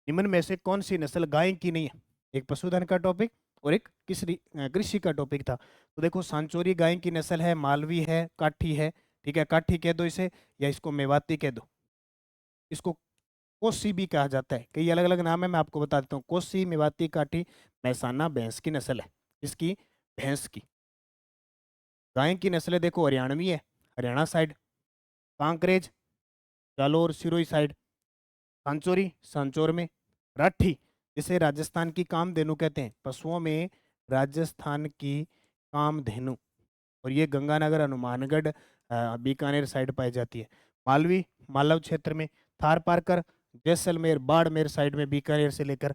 निम्न में से कौन सी नस्ल गाय की नहीं है? एक पशुधन का टॉपिक और एक कृषि का टॉपिक था। तो देखो सांचोरी गाय की नस्ल है, मालवी है, काठी है। ठीक है, काठी कह दो इसे, या इसको मेवाती कह दो। इसको कोसी भी कहा जाता है, कई अलग अलग नाम है, मैं आपको बता देता हूँ। कोसी, मेवाती, काठी, महसाना भैंस की नस्ल है। इसकी भैंस की। गाय की नस्लें देखो हरियाणवी है, हरियाणा साइड, कांकरेज जालोर सिरोही साइड, सांचोरी सांचौर में, राठी जिसे राजस्थान की कामधेनु कहते हैं, पशुओं में राजस्थान की कामधेनु, और ये गंगानगर हनुमानगढ़ बीकानेर साइड पाई जाती है। मालवी मालव क्षेत्र में, थार पारकर जैसलमेर बाड़मेर साइड में, बीकानेर से लेकर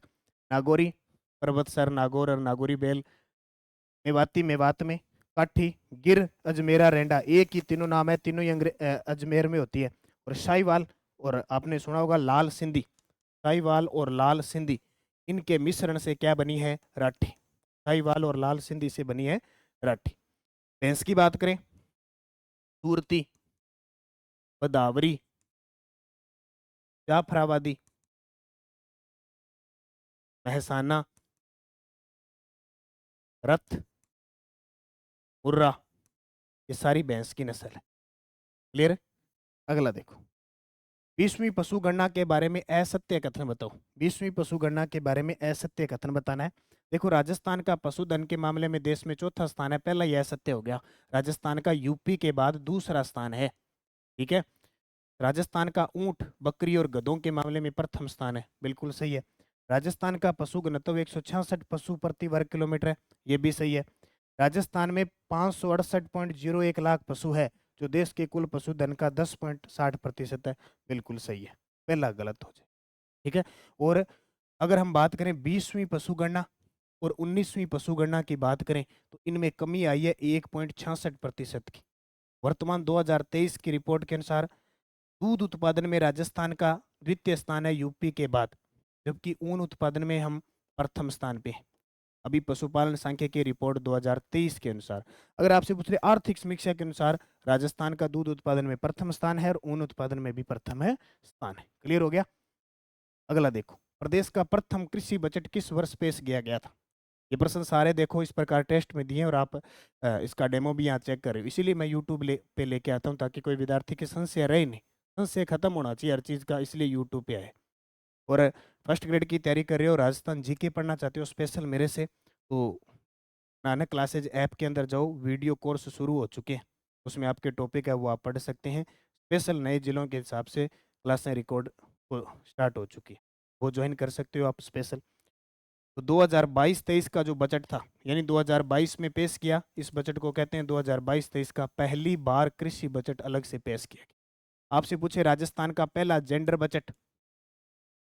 नागौरी पर्वतसर नागौर और नागौरी बेल, मेवाती मेवात में, काठी गिर अजमेरा रेंडा, एक ही तीनों नाम है, तीनों ही अजमेर में होती है। और शाहीवाल, और आपने सुना होगा लाल सिंधी, शाहीवाल और लाल सिंधी, इनके मिश्रण से क्या बनी है? राठी। शाहीवाल और लाल सिंधी से बनी है राठी। भैंस की बात करें, सूरती, बदावरी, जाफराबादी, महसाना, रथ, मुर्रा, ये सारी भैंस की नस्ल है। क्लियर? अगला देखो, 20वीं पशु गणना के बारे में असत्य कथन बताओ। 20वीं पशु गणना के बारे में असत्य कथन बताना है। देखो राजस्थान का पशुधन के मामले में देश में चौथा स्थान है, पहला यह असत्य हो गया। राजस्थान का यूपी के बाद दूसरा स्थान है। ठीक है, राजस्थान का ऊंट, बकरी और गधों के मामले में प्रथम स्थान है, बिल्कुल सही है। राजस्थान का पशु घनत्व 166 पशु प्रति वर्ग किलोमीटर है, ये भी सही है। राजस्थान में 568.01 लाख पशु है, जो देश के कुल पशुधन का 10.60% है। बिल्कुल सही है, पहला गलत हो जाए। ठीक है। और अगर हम बात करें 20वीं पशुगणना और 19वीं पशुगणना की बात करें, तो इनमें कमी आई है 1.66% की। वर्तमान 2023 की रिपोर्ट के अनुसार दूध उत्पादन में राजस्थान का द्वितीय स्थान है यूपी के बाद, जबकि ऊन उत्पादन में हम प्रथम स्थान पे हैं। अभी पशुपालन सांख्यिकी रिपोर्ट 2023 के अनुसार, अगर आपसे पूछ रहे आर्थिक समीक्षा के अनुसार, राजस्थान का दूध उत्पादन में प्रथम स्थान है और ऊन उत्पादन में भी प्रथम है स्थान है। क्लियर हो गया। अगला देखो, प्रदेश का प्रथम कृषि बजट किस वर्ष पेश किया गया था। ये प्रश्न सारे देखो इस प्रकार टेस्ट में दिए और आप इसका डेमो भी यहाँ चेक कर रहे हो, इसीलिए मैं यूट्यूब पे लेके आता हूँ ताकि कोई विद्यार्थी की संशय रहे नहीं। संशय खत्म होना चाहिए हर चीज़ का, इसलिए यूट्यूब पे आए। और फर्स्ट ग्रेड की तैयारी कर रहे हो, राजस्थान जीके पढ़ना चाहते हो स्पेशल मेरे से, तो नानक क्लासेज ऐप के अंदर जाओ, वीडियो कोर्स शुरू हो चुके हैं, उसमें आपके टॉपिक है वो आप पढ़ सकते हैं। स्पेशल नए जिलों के हिसाब से क्लासें रिकॉर्ड स्टार्ट हो चुकी है, वो ज्वाइन कर सकते हो आप स्पेशल। तो 2022-23 का जो बजट था, यानी 2022 में पेश किया, इस बजट को कहते हैं 2022-23 का पहली बार कृषि बजट अलग से पेश किया गया। आपसे पूछे राजस्थान का पहला जेंडर बजट,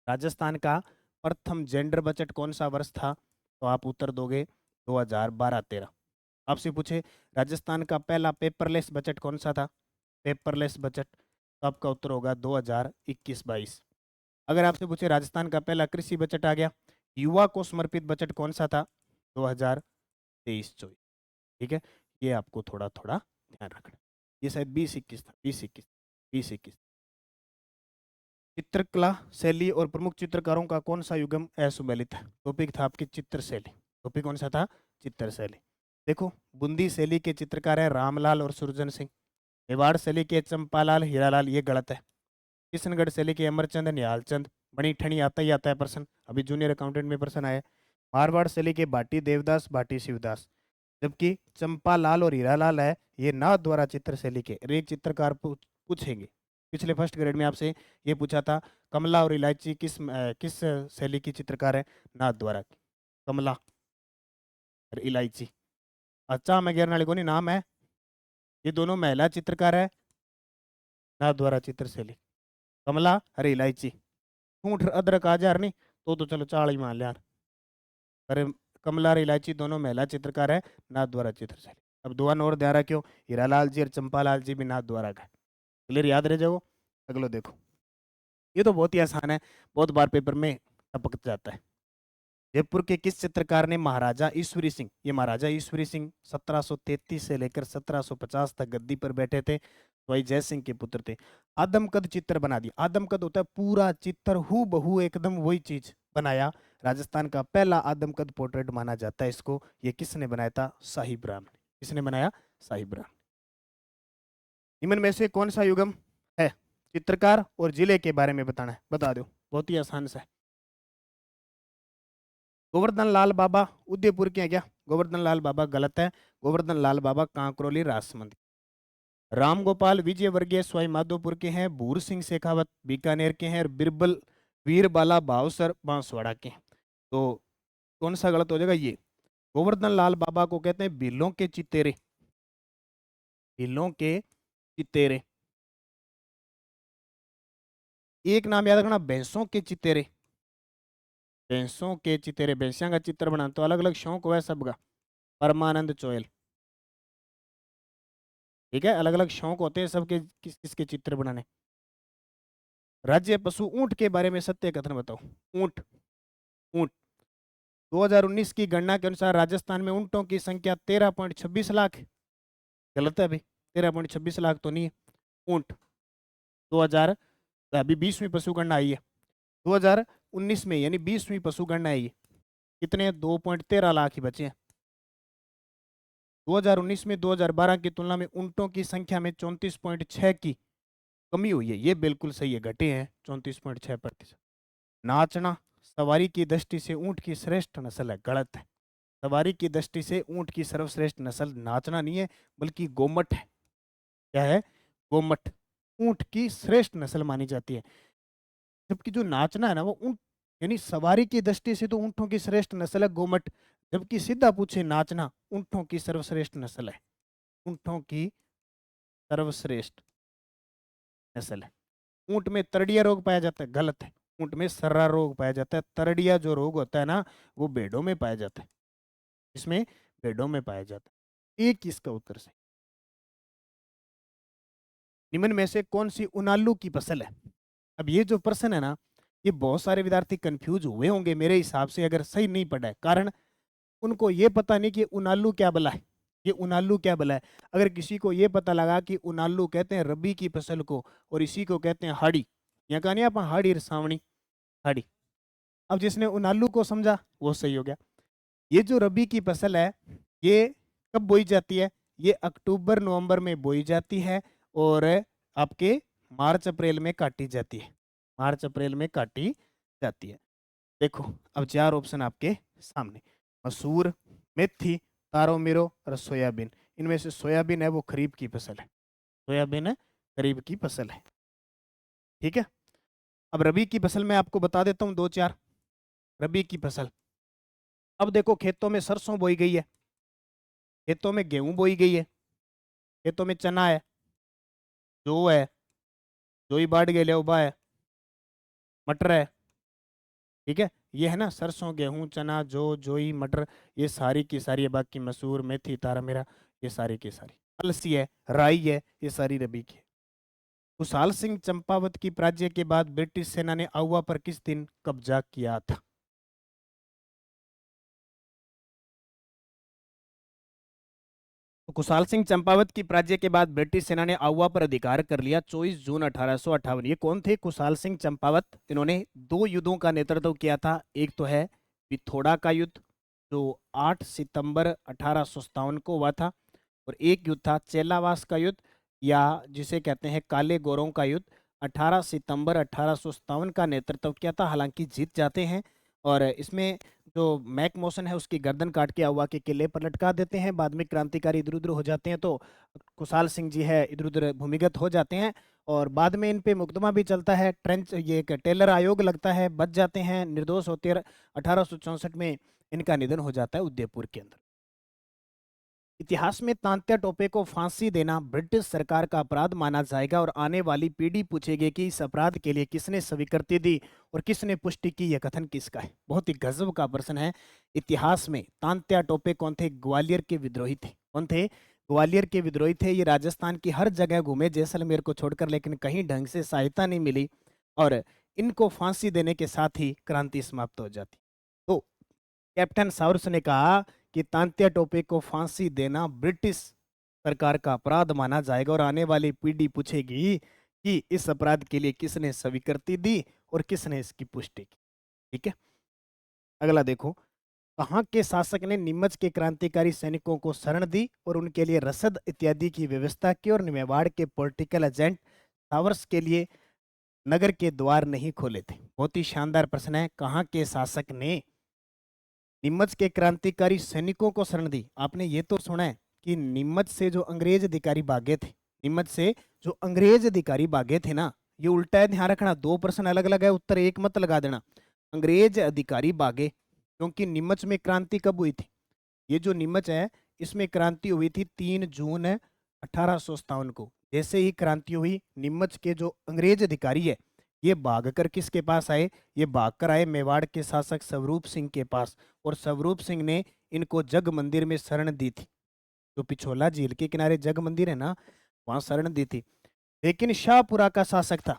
राजस्थान का प्रथम जेंडर बजट कौन सा वर्ष था, तो आप उत्तर दोगे 2012-13। आपसे पूछे राजस्थान का पहला पेपरलेस बजट कौन सा था, पेपरलेस बजट, तो आपका उत्तर होगा 2021-22। अगर आपसे पूछे राजस्थान का पहला कृषि बजट आ गया, युवा को समर्पित बजट कौन सा था, 2023-24। ठीक है, ये आपको थोड़ा थोड़ा ध्यान रखना। ये शायद 2021 था, 2021, 2021। चित्रकला शैली और प्रमुख चित्रकारों का कौन सा युगम असुमेलित है। टॉपिक था आपकी चित्र शैली, टॉपिक कौन सा था, चित्र शैली। देखो, बूंदी शैली के चित्रकार है रामलाल और सुरजन सिंह। मेवाड़ शैली के चंपालाल हीरालाल, ये गलत है। किशनगढ़ शैली के अमरचंद निहालचंद। बनी ठणी आता ही आता है प्रश्न, अभी जूनियर अकाउंटेंट में प्रश्न आया। मारवाड़ शैली के भाटी देवदास, भाटी शिवदास। जबकि चंपालाल और हीरालाल है, ये नाथ द्वारा चित्र शैली के। एक चित्रकार पूछेंगे, पिछले फर्स्ट ग्रेड में आपसे ये पूछा था, कमला और इलायची किस शैली की चित्रकार है, नाथ द्वारा की। कमला और इलायची, अच्छा मैं गिरनाली को नहीं नाम है, ये दोनों महिला चित्रकार है, नाथ द्वारा चित्र शैली। कमला अरे इलायची, सूंठ अदरक आ जा नहीं तो चलो चाल ही मान लिया। पर कमला और इलायची दोनों महिला चित्रकार है, नाथ द्वारा चित्र शैली। अब दो और ध्यान रखियो, हीरालाल जी और चंपालाल जी भी नाथ द्वारा का। क्लियर, याद रह जाओ। अगलो देखो, ये तो बहुत ही आसान है, बहुत बार पेपर में टपक जाता है। जयपुर के किस चित्रकार ने महाराजा ईश्वरी सिंह, ये महाराजा ईश्वरी सिंह 1733 से लेकर 1750 तक गद्दी पर बैठे थे, भाई जय सिंह के पुत्र थे। आदमकद चित्र बना दिया, आदमकद होता है पूरा चित्र हु बहू एकदम वही चीज बनाया। राजस्थान का पहला आदमकद पोर्ट्रेट माना जाता है इसको। ये किसने बनाया था, साहिब राम ने। किसने बनाया, साहिब राम। निम्न में से कौन सा युगम है, चित्रकार और जिले के बारे में बताना है, बता दो, बहुत ही आसान सा है। गोवर्धन लाल बाबा उदयपुर के हैं क्या, गोवर्धन लाल बाबा गलत है, गोवर्धन लाल बाबा कांकरोली राजसमंद। राम गोपाल विजयवर्गीय सवाई माधोपुर के हैं, भूर सिंह शेखावत बीकानेर के हैं, और बिरबल वीरबाला भावसर बांसवाड़ा के हैं। तो कौन सा गलत हो जाएगा, ये गोवर्धन लाल बाबा को कहते हैं भीलों के चितेरे, भीलों के चितेरे। एक नाम याद रखना, भैंसों के चितेरे, भैंसों के चितेरे, भैंसिया का चित्र बनाना, तो अलग अलग शौक हुआ है सबका। परमानंद चोयल, ठीक है, अलग अलग शौक होते हैं सबके, किस किसके चित्र बनाने। राज्य पशु ऊंट के बारे में सत्य कथन बताओ। ऊंट, ऊंट 2019 की गणना के अनुसार राजस्थान में ऊंटों की संख्या 13.26 लाख है। गलत है भाई, 13.26 लाख तो नहीं है ऊंट। 2000 अभी 20वीं पशु गणना आई है 2019 में, यानी 20वीं पशु गणना आई है, कितने 2.13 लाख ही बचे हैं। 2019 में 2012 की तुलना में ऊंटों की संख्या में 34.6 की कमी हुई है, ये बिल्कुल सही है, घटे हैं 34.6%। नाचना सवारी की दृष्टि से ऊंट की श्रेष्ठ नस्ल है, गलत है। सवारी की दृष्टि से ऊंट की सर्वश्रेष्ठ नस्ल नाचना नहीं है, बल्कि गोमट है। क्या है, गोमट ऊंट की श्रेष्ठ नस्ल मानी जाती है। जबकि जो नाचना है ना, वो ऊंट, यानी सवारी की दृष्टि से तो ऊंटों की श्रेष्ठ नस्ल है गोमट, जबकि सीधा पूछे नाचना, ऊंटों की सर्वश्रेष्ठ नस्ल है, ऊंटों की सर्वश्रेष्ठ नस्ल है। ऊंट में तरड़िया रोग पाया जाता है, गलत है। ऊंट में सर्रा रोग पाया जाता है। तरड़िया जो रोग होता है ना, वो भेड़ों में पाया जाता है। इसमें भेड़ों में पाया जाता है। एक इसका उत्तर से। निम्न में से कौन सी उनालू की फसल है? अब ये जो प्रश्न है ना, ये बहुत सारे विद्यार्थी कंफ्यूज हुए होंगे मेरे हिसाब से, अगर सही नहीं पढ़ा है। कारण उनको ये पता नहीं कि उनालू क्या बला है, ये उनालू क्या बला है। अगर किसी को ये पता लगा कि उनालू कहते हैं रबी की फसल को, और इसी को कहते हैं हाड़ी, यहाँ कहा नहीं आप हाड़ी सावणी, हाड़ी। अब जिसने उनालू को समझा वो सही हो गया। ये जो रबी की फसल है, ये कब बोई जाती है? ये अक्टूबर नवंबर में बोई जाती है, और आपके मार्च अप्रैल में काटी जाती है। मार्च अप्रैल में काटी जाती है। देखो अब 4 ऑप्शन आपके सामने, मसूर, मेथी, तारो मिरो और सोयाबीन। इनमें से सोयाबीन है वो खरीफ की फसल है, सोयाबीन है खरीफ की फसल है। ठीक है। अब रबी की फसल मैं आपको बता देता हूँ 2-4 रबी की फसल। अब देखो खेतों में सरसों बोई गई है, खेतों में गेहूं बोई गई है, खेतों में चना है, जौ है, जोई बाढ़ गए उबा है, मटर है। ठीक है, ये है ना सरसों, गेहूं, चना, जोई, मटर, ये सारी की सारी है। बाकी मसूर, मेथी, तारा मेरा, ये सारी की सारी। अलसी है, राई है, ये सारी रबी की है। खुशहाल सिंह चंपावत की पराजय के बाद ब्रिटिश सेना ने आउवा पर किस दिन कब्जा किया था? तो खुशहाल सिंह चंपावत की पराजय के बाद ब्रिटिश सेना ने आउवा पर अधिकार कर लिया 24 जून 1858। ये कौन थे? खुशहाल सिंह चंपावत। इन्होंने 2 युद्धों का नेतृत्व किया था। एक तो है पिथौरा का युद्ध जो 8 सितंबर 1857 को हुआ था, और एक युद्ध था चेलावास का युद्ध, या जिसे कहते हैं काले गोरों का युद्ध। 18 सितंबर 1857 का नेतृत्व किया था, हालांकि जीत जाते हैं। और इसमें जो मैक मोशन है उसकी गर्दन काट के आउवा के किले पर लटका देते हैं। बाद में क्रांतिकारी इधर उधर हो जाते हैं, तो खुशहाल सिंह जी है इधर उधर भूमिगत हो जाते हैं। और बाद में इन पे मुकदमा भी चलता है, ट्रेंच ये एक टेलर आयोग लगता है, बच जाते हैं, निर्दोष होते हैं। 1864 में इनका निधन हो जाता है उदयपुर के अंदर। इतिहास में तांत्या टोपे को फांसी देना ब्रिटिश सरकार का अपराध माना जाएगा, और आने वाली पीढ़ी पूछेगी कि इस अपराध के लिए किसने स्वीकृति दी और किसने पुष्टि की। यह कथन किसका है? बहुत ही गजब का प्रश्न है। इतिहास में तांत्या टोपे कौन थे? ग्वालियर के विद्रोही थे। कौन थे? ग्वालियर के विद्रोही थे। ये राजस्थान की हर जगह घूमे जैसलमेर को छोड़कर, लेकिन कहीं ढंग से सहायता नहीं मिली, और इनको फांसी देने के साथ ही क्रांति समाप्त हो जाती। तो कैप्टन साउर्स ने कहा कि तांत्या टोपे को फांसी देना ब्रिटिश सरकार का अपराध माना जाएगा, और आने वाली पीढ़ी पूछेगी कि इस अपराध के लिए किसने स्वीकृति दी और किसने इसकी पुष्टि की। ठीक है, अगला देखो। कहाँ के शासक ने नीमच के क्रांतिकारी सैनिकों को शरण दी और उनके लिए रसद इत्यादि की व्यवस्था की, और मेवाड़ के पॉलिटिकल एजेंट सावर्स के लिए नगर के द्वार नहीं खोले थे? बहुत ही शानदार प्रश्न है। कहाँ के शासक ने नीमच के क्रांतिकारी सैनिकों को शरण दी? आपने ये तो सुना है कि नीमच से जो अंग्रेज अधिकारी भागे थे, नीमच से जो अंग्रेज अधिकारी भागे थे ना, ये उल्टा है, ध्यान रखना। 2 प्रश्न अलग अलग है, उत्तर एक मत लगा देना। अंग्रेज अधिकारी भागे क्योंकि नीमच में क्रांति कब हुई थी? ये जो नीमच है इसमें क्रांति हुई थी 3 जून 1857 को। जैसे ही क्रांति हुई, नीमच के जो अंग्रेज अधिकारी है ये भागकर किसके पास आए? ये भागकर आए मेवाड़ के शासक स्वरूप सिंह के पास, और स्वरूप सिंह ने इनको जग मंदिर में शरण दी थी। जो पिछोला झील के किनारे जग मंदिर है ना, वहां शरण दी थी। लेकिन शाहपुरा का शासक था,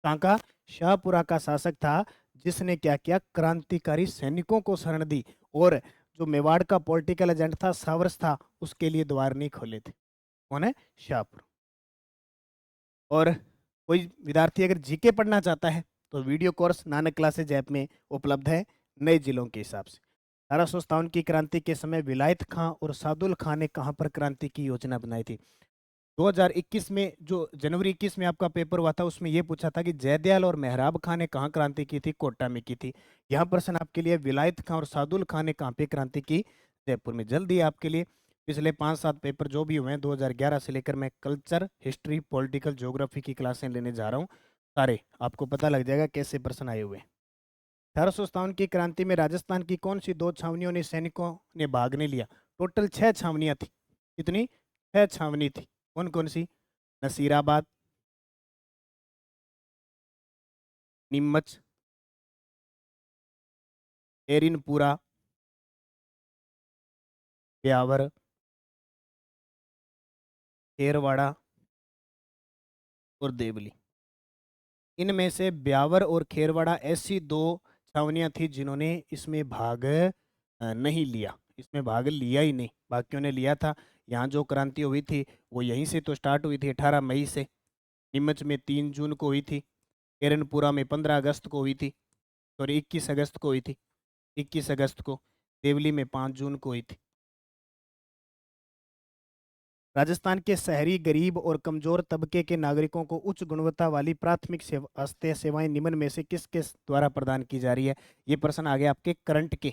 कहाँ का? शाहपुरा का शासक था, जिसने क्या किया? क्रांतिकारी सैनिकों को शरण दी, और जो मेवाड़ का पॉलिटिकल एजेंट था सावरस था, उसके लिए द्वार नहीं खोले थे। कौन है? शाहपुर। और कोई विद्यार्थी अगर जीके पढ़ना चाहता है तो video course Nanak classes app में उपलब्ध है नए जिलों के हिसाब से। 1857 की क्रांति के समय विलायत खां और सादुल खां ने कहां पर क्रांति की योजना बनाई थी? 2021 में जो जनवरी 21 में आपका पेपर हुआ था उसमें यह पूछा था कि जयदयाल और मेहराब खां ने कहाँ क्रांति की थी? कोटा में की थी। यहाँ प्रश्न आपके लिए, विलायत खां और सादुल खां ने कहाँ पे क्रांति की? जयपुर में। जल्दी आपके लिए पिछले 5-7 पेपर जो भी हुए हैं 2011 से लेकर, मैं कल्चर, हिस्ट्री, पॉलिटिकल, ज्योग्राफी की क्लासें लेने जा रहा हूँ। सारे आपको पता लग जाएगा कैसे प्रश्न आए हुए हैं। 1857 की क्रांति में राजस्थान की कौन सी दो छावनियों ने सैनिकों ने भाग नहीं लिया? टोटल 6 छावनियां थी। कितनी? 6 छावनी थी। कौन कौन सी? नसीराबाद, नीमच, एरिनपुरा, ब्यावर, खेरवाड़ा और देवली। इनमें से ब्यावर और खेरवाड़ा ऐसी दो छावनियां थी जिन्होंने इसमें भाग नहीं लिया, इसमें भाग लिया ही नहीं। बाकियों ने लिया था। यहाँ जो क्रांति हुई थी वो यहीं से तो स्टार्ट हुई थी, 18 मई से। नीमच में 3 जून को हुई थी, एरनपुरा में 15 अगस्त को हुई थी, सॉरी 21 अगस्त को हुई थी, 21 अगस्त को। देवली में 5 जून को हुई थी। राजस्थान के शहरी गरीब और कमजोर तबके के नागरिकों को उच्च गुणवत्ता वाली प्राथमिक स्वास्थ्य सेवाएं निम्न में से किसके द्वारा प्रदान की जा रही है? ये प्रश्न आगे आपके करंट के,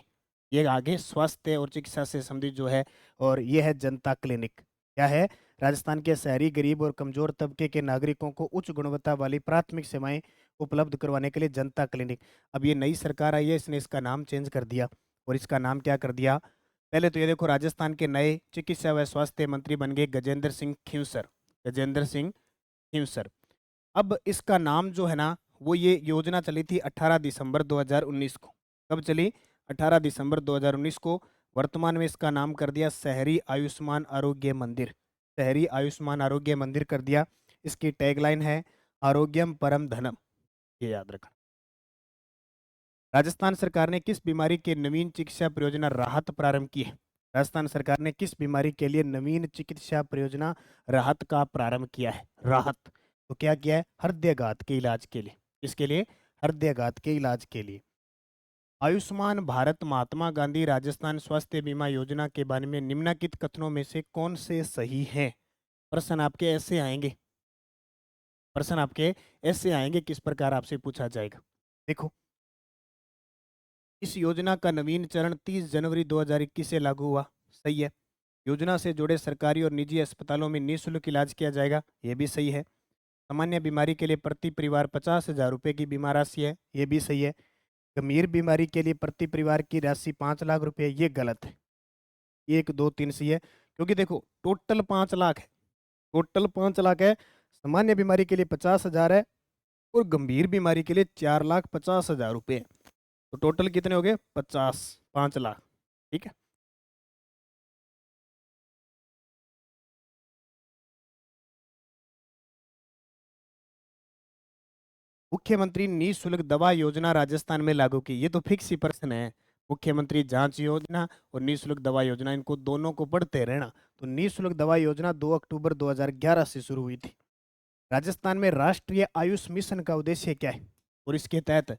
ये आगे स्वास्थ्य और चिकित्सा से संबंधित जो है, और ये है जनता क्लिनिक। क्या है? राजस्थान के शहरी गरीब और कमजोर तबके के नागरिकों को उच्च गुणवत्ता वाली प्राथमिक सेवाएं उपलब्ध करवाने के लिए जनता क्लिनिक। अब ये नई सरकार आई है, इसने इसका नाम चेंज कर दिया। और इसका नाम क्या कर दिया? पहले तो ये देखो, राजस्थान के नए चिकित्सा व स्वास्थ्य मंत्री बन गए गजेंद्र सिंह खींवसर। गजेंद्र सिंह खींवसर। अब इसका नाम जो है ना, वो ये योजना चली थी 18 दिसंबर 2019 को। कब चली? 18 दिसंबर 2019 को। वर्तमान में इसका नाम कर दिया शहरी आयुष्मान आरोग्य मंदिर। शहरी आयुष्मान आरोग्य मंदिर कर दिया। इसकी टैगलाइन है आरोग्यम परम धनम, ये याद रखना। राजस्थान सरकार ने किस बीमारी के नवीन चिकित्सा परियोजना राहत प्रारंभ की है? राजस्थान सरकार ने किस बीमारी के लिए नवीन चिकित्सा परियोजना राहत का प्रारंभ किया है? राहत तो क्या किया है? हृदयघात के इलाज के लिए। इसके लिए हृदयघात के इलाज के लिए। आयुष्मान भारत महात्मा गांधी राजस्थान स्वास्थ्य बीमा योजना के बारे में निम्नलिखित कथनों में से कौन से सही हैं? प्रश्न आपके ऐसे आएंगे, प्रश्न आपके ऐसे आएंगे, किस प्रकार आपसे पूछा जाएगा। देखो, इस योजना का नवीन चरण 30 जनवरी 2021 से लागू हुआ। सही है। योजना से जुड़े सरकारी और निजी अस्पतालों में निःशुल्क इलाज किया जाएगा। ये भी सही है। सामान्य बीमारी के लिए प्रति परिवार 50,000 रुपये की बीमा राशि है। ये भी सही है। गंभीर बीमारी के लिए प्रति परिवार की राशि 5 लाख रुपये, ये गलत है। 1 2 3 सही है, क्योंकि देखो टोटल 5 लाख है। टोटल 5 लाख है। सामान्य बीमारी के लिए 50,000 है और गंभीर बीमारी के लिए 4,50,000 रुपये। तो टोटल कितने हो गए? 5 लाख। ठीक है। मुख्यमंत्री निःशुल्क दवा योजना राजस्थान में लागू की, ये तो फिक्स ही प्रश्न है। मुख्यमंत्री जांच योजना और निःशुल्क दवा योजना, इनको दोनों को पढ़ते रहना। तो निःशुल्क दवा योजना 2 अक्टूबर 2011 से शुरू हुई थी। राजस्थान में राष्ट्रीय आयुष मिशन का उद्देश्य क्या है? और इसके तहत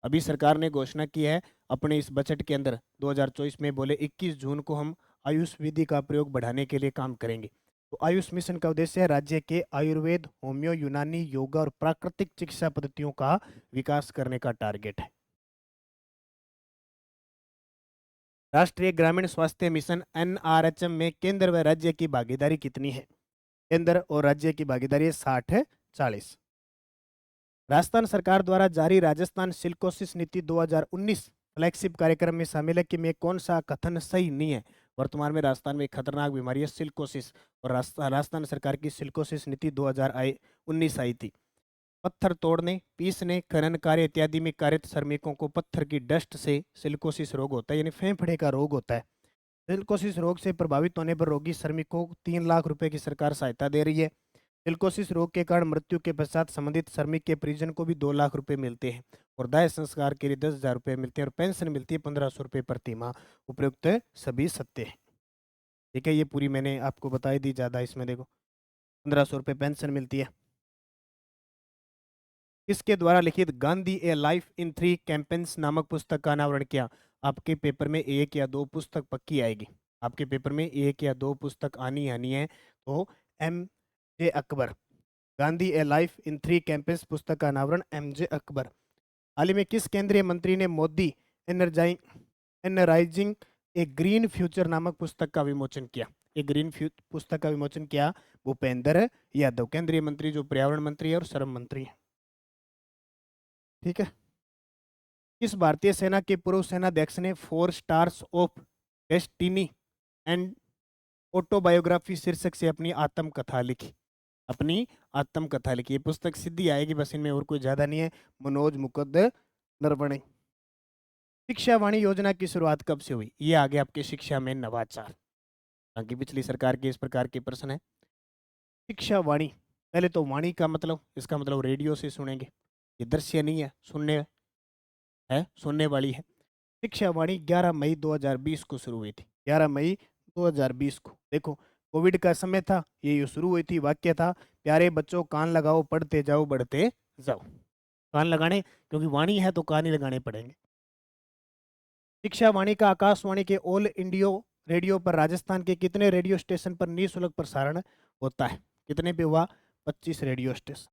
अभी सरकार ने घोषणा की है अपने इस बजट के अंदर 2024 में, बोले 21 जून को हम आयुष विधि का प्रयोग बढ़ाने के लिए काम करेंगे। तो आयुष मिशन का उद्देश्य है राज्य के आयुर्वेद, होम्यो, यूनानी, योगा और प्राकृतिक चिकित्सा पद्धतियों का विकास करने का टारगेट है। राष्ट्रीय ग्रामीण स्वास्थ्य मिशन NRHM में केंद्र व राज्य की भागीदारी कितनी है? केंद्र और राज्य की भागीदारी 60-40। राजस्थान सरकार द्वारा जारी राजस्थान सिलिकोसिस नीति 2019 फ्लैगशिप कार्यक्रम में शामिल है कि में कौन सा कथन सही नहीं है? वर्तमान में राजस्थान में खतरनाक बीमारी है सिलिकोसिस, और राजस्थान सरकार की सिलिकोसिस नीति 2019 आई थी। पत्थर तोड़ने, पीसने, खनन कार्य इत्यादि में कार्यरत श्रमिकों को पत्थर की डस्ट से सिलिकोसिस रोग होता है, यानी फेफड़े का रोग होता है। सिलिकोसिस रोग से प्रभावित होने पर रोगी श्रमिकों को 3 लाख रुपए की सरकार सहायता दे रही है। सिलिकोसिस रोग के कारण मृत्यु के पश्चात संबंधित श्रमिक के परिजन को भी 2 लाख रुपए मिलते हैं, और दाह संस्कार के लिए 10,000 रुपये मिलते हैं, और पेंशन मिलती है 1,500 रुपये प्रति माह। उपयुक्त सभी सत्य है। ठीक है, ये पूरी मैंने आपको बताई दी। ज़्यादा इसमें देखो 1,500 रुपये पेंशन मिलती है। इसके द्वारा लिखित गांधी ए लाइफ इन 3 कैंपेन्स नामक पुस्तक का अनावरण किया। आपके पेपर में 1 या 2 पुस्तक पक्की आएगी। आपके पेपर में 1 या 2 पुस्तक आनी आनी है। तो MJ Akbar, Gandhi A life in 3 campaigns पुस्तक का अनावरण MJ अकबर। हाल ही में किस केंद्रीय मंत्री ने मोदी एनराइजिंग ए ग्रीन फ्यूचर नामक पुस्तक का विमोचन किया? एक पुस्तक का विमोचन किया भूपेंद्र यादव, केंद्रीय मंत्री जो पर्यावरण मंत्री है और श्रम मंत्री है। ठीक है। किस भारतीय सेना के पूर्व सेनाध्यक्ष ने 4 stars of destiny and autobiography शीर्षक से अपनी आत्मकथा लिखी? अपनी आत्मकथा लिखी। ये पुस्तक सीधी आएगी, बस इनमें और कोई ज्यादा नहीं है। मनोज मुकुंद नरवणे। शिक्षा वाणी योजना की शुरुआत कब से हुई? ये आगे आपके शिक्षा में नवाचार। बाकी पिछली सरकार के इस प्रकार के प्रश्न है। शिक्षा वाणी, पहले तो वाणी का मतलब, इसका मतलब रेडियो से सुनेंगे, ये दृश्य नहीं है, सुनने है, सुनने वाली है। शिक्षा वाणी 11 मई 2020 को शुरू हुई थी। 11 मई 2020 को। देखो, कोविड का समय था, ये शुरू हुई थी। वाक्य था, प्यारे बच्चों कान लगाओ, पढ़ते जाओ, बढ़ते जाओ। कान लगाने, क्योंकि वाणी है तो कान ही लगाने पड़ेंगे। शिक्षा वाणी का आकाशवाणी के ऑल इंडिया रेडियो पर राजस्थान के कितने रेडियो स्टेशन पर निःशुल्क प्रसारण होता है? कितने पे हुआ? 25 रेडियो स्टेशन।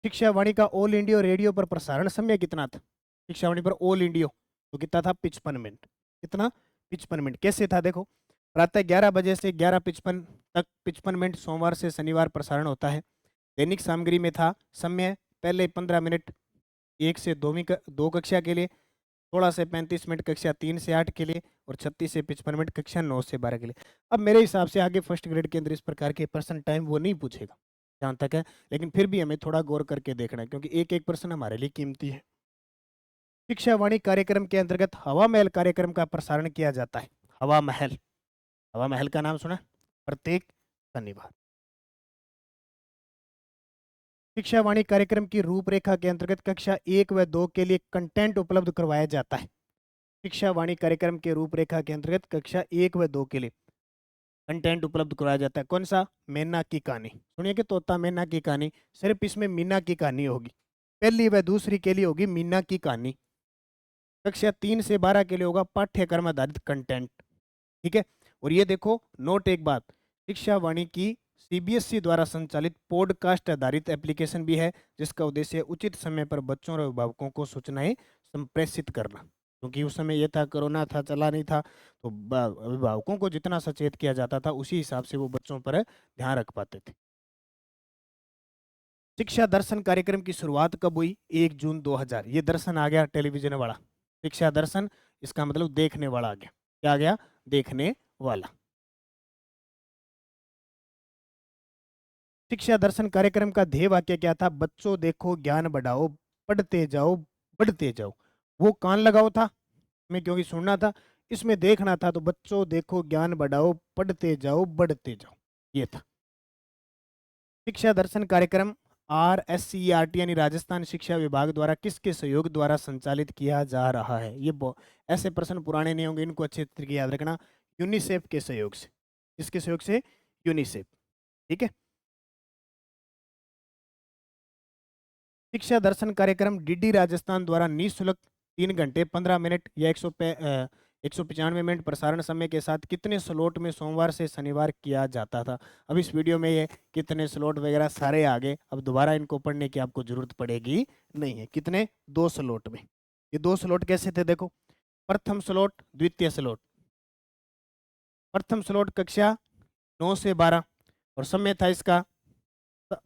शिक्षा वाणी का ऑल इंडिया रेडियो पर प्रसारण समय कितना था? शिक्षा वाणी पर ऑल इंडिया तो कितना था? 55 मिनट। कितना? 55 मिनट। कैसे था? देखो, प्रातः 11 बजे से 11:55 तक 55 मिनट सोमवार से शनिवार प्रसारण होता है। दैनिक सामग्री में था समय पहले 15 मिनट 1 से 2 कक्षा के लिए, 16 से 35 मिनट कक्षा 3 से 8 के लिए, और 36 से 55 मिनट कक्षा 9 से 12 के लिए। अब मेरे हिसाब से आगे फर्स्ट ग्रेड के अंदर इस प्रकार के प्रश्न टाइम वो नहीं पूछेगा जहाँ तक है, लेकिन फिर भी हमें थोड़ा गौर करके देखना है, क्योंकि एक एक प्रश्न हमारे लिए कीमती है। शिक्षा वाणी कार्यक्रम के अंतर्गत हवा महल कार्यक्रम का प्रसारण किया जाता है। हवा महल, हवा महल का नाम सुना? प्रत्येक शनिवार। शिक्षा वाणी कार्यक्रम की रूपरेखा के अंतर्गत कक्षा 1 व 2 के लिए कंटेंट उपलब्ध करवाया जाता है। शिक्षा वाणी कार्यक्रम के रूपरेखा के अंतर्गत कक्षा 1 व 2 के लिए कंटेंट उपलब्ध कराया जाता है। कौन सा? मैना की कहानी। सुनिए कि तोता मैना की कहानी, सिर्फ इसमें मीना की कहानी होगी। पहली व दूसरी के लिए होगी मीना की कहानी। कक्षा 3 से 12 के लिए होगा पाठ्यक्रम आधारित कंटेंट। ठीक है। और ये देखो नोट एक बात, शिक्षा वाणी की सीबीएसई द्वारा संचालित पॉडकास्ट आधारित एप्लीकेशन भी है, जिसका उद्देश्य उचित समय पर बच्चों और अभिभावकों को सूचनाएं संप्रेषित करना। क्योंकि उस समय ये था, कोरोना था, चला नहीं था, तो अभिभावकों को जितना सचेत किया जाता था उसी हिसाब से वो बच्चों पर ध्यान रख पाते थे। शिक्षा दर्शन कार्यक्रम की शुरुआत कब हुई? 1 जून 2000। ये दर्शन आ गया टेलीविजन वाला, शिक्षा दर्शन, इसका मतलब देखने वाला आ गया। क्या आ गया? देखने वाला। शिक्षा दर्शन कार्यक्रम का ध्येय वाक्य क्या था? बच्चों देखो ज्ञान बढ़ाओ, पढ़ते जाओ, बढ़ते जाओ। वो कान लगाओ था मैं, क्योंकि सुनना था, इसमें देखना था, तो बच्चों देखो ज्ञान बढ़ाओ, पढ़ते जाओ, बढ़ते जाओ, ये था। शिक्षा दर्शन कार्यक्रम RSCERT यानी राजस्थान शिक्षा विभाग द्वारा किसके सहयोग द्वारा संचालित किया जा रहा है? ये ऐसे प्रश्न पुराने नहीं होंगे, इनको अच्छे तरीके याद रखना। यूनिसेफ के सहयोग से। किसके सहयोग से? यूनिसेफ। ठीक है। शिक्षा दर्शन कार्यक्रम डीडी राजस्थान द्वारा निःशुल्क 3 घंटे 15 मिनट या 195 मिनट प्रसारण समय के साथ कितने स्लॉट में सोमवार से शनिवार किया जाता था? अब इस वीडियो में ये कितने स्लॉट वगैरह सारे आ गए, अब दोबारा इनको पढ़ने की आपको जरूरत पड़ेगी नहीं है। कितने? 2 स्लॉट में। ये 2 स्लॉट कैसे थे? देखो, प्रथम स्लॉट, द्वितीय स्लॉट। प्रथम स्लॉट कक्षा 9 से 12 और समय था इसका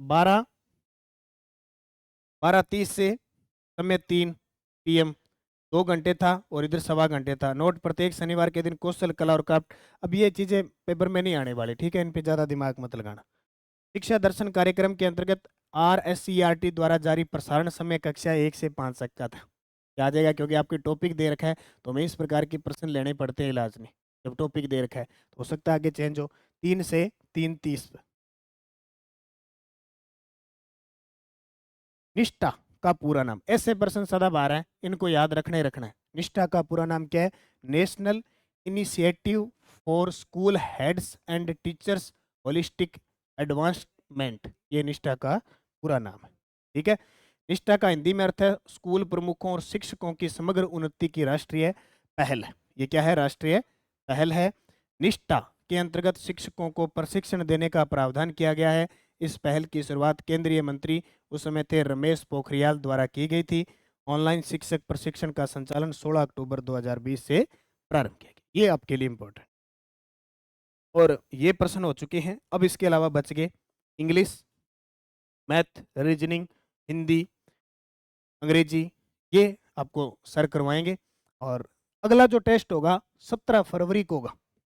12:30 से समय 3 PM। 2 घंटे था और इधर 1.25 घंटे था। नोट, प्रत्येक शनिवार के दिन कौशल कला और क्राफ्ट। अब ये चीजें पेपर में नहीं आने वाली, ठीक है, इन पे ज्यादा दिमाग मत लगाना। शिक्षा दर्शन कार्यक्रम के अंतर्गत RSCERT द्वारा जारी प्रसारण समय कक्षा 1 से 5 तक का था। क्या आ जाएगा? क्योंकि आपके टॉपिक दे रखा है तो हमें इस प्रकार के प्रश्न लेने पड़ते हैं इलाज में। जब टॉपिक दे रखा है तो हो सकता है आगे चेंज हो। 3 से 3:30। निष्ठा का पूरा नाम, ऐसे प्रश्न सदाबहार हैं, इनको याद रखना है। निष्ठा का पूरा नाम क्या है? National initiative for school heads and teachers holistic advancement, ये निष्ठा का पूरा नाम है। ठीक है। निष्ठा का हिंदी में अर्थ है स्कूल प्रमुखों और शिक्षकों की समग्र उन्नति की राष्ट्रीय पहल है। ये क्या है? राष्ट्रीय पहल है। निष्ठा के अंतर्गत शिक्षकों को प्रशिक्षण देने का प्रावधान किया गया है। इस पहल की शुरुआत केंद्रीय मंत्री उस समय थे रमेश पोखरियाल द्वारा की गई थी। ऑनलाइन शिक्षक प्रशिक्षण का संचालन 16 अक्टूबर 2020 से प्रारंभ किया गया। ये आपके लिए इंपॉर्टेंट और ये प्रश्न हो चुके हैं। अब इसके अलावा बच गए इंग्लिश, मैथ, रीजनिंग, हिंदी, अंग्रेजी। ये आपको सर करवाएंगे। और अगला जो टेस्ट होगा 17 फरवरी को होगा।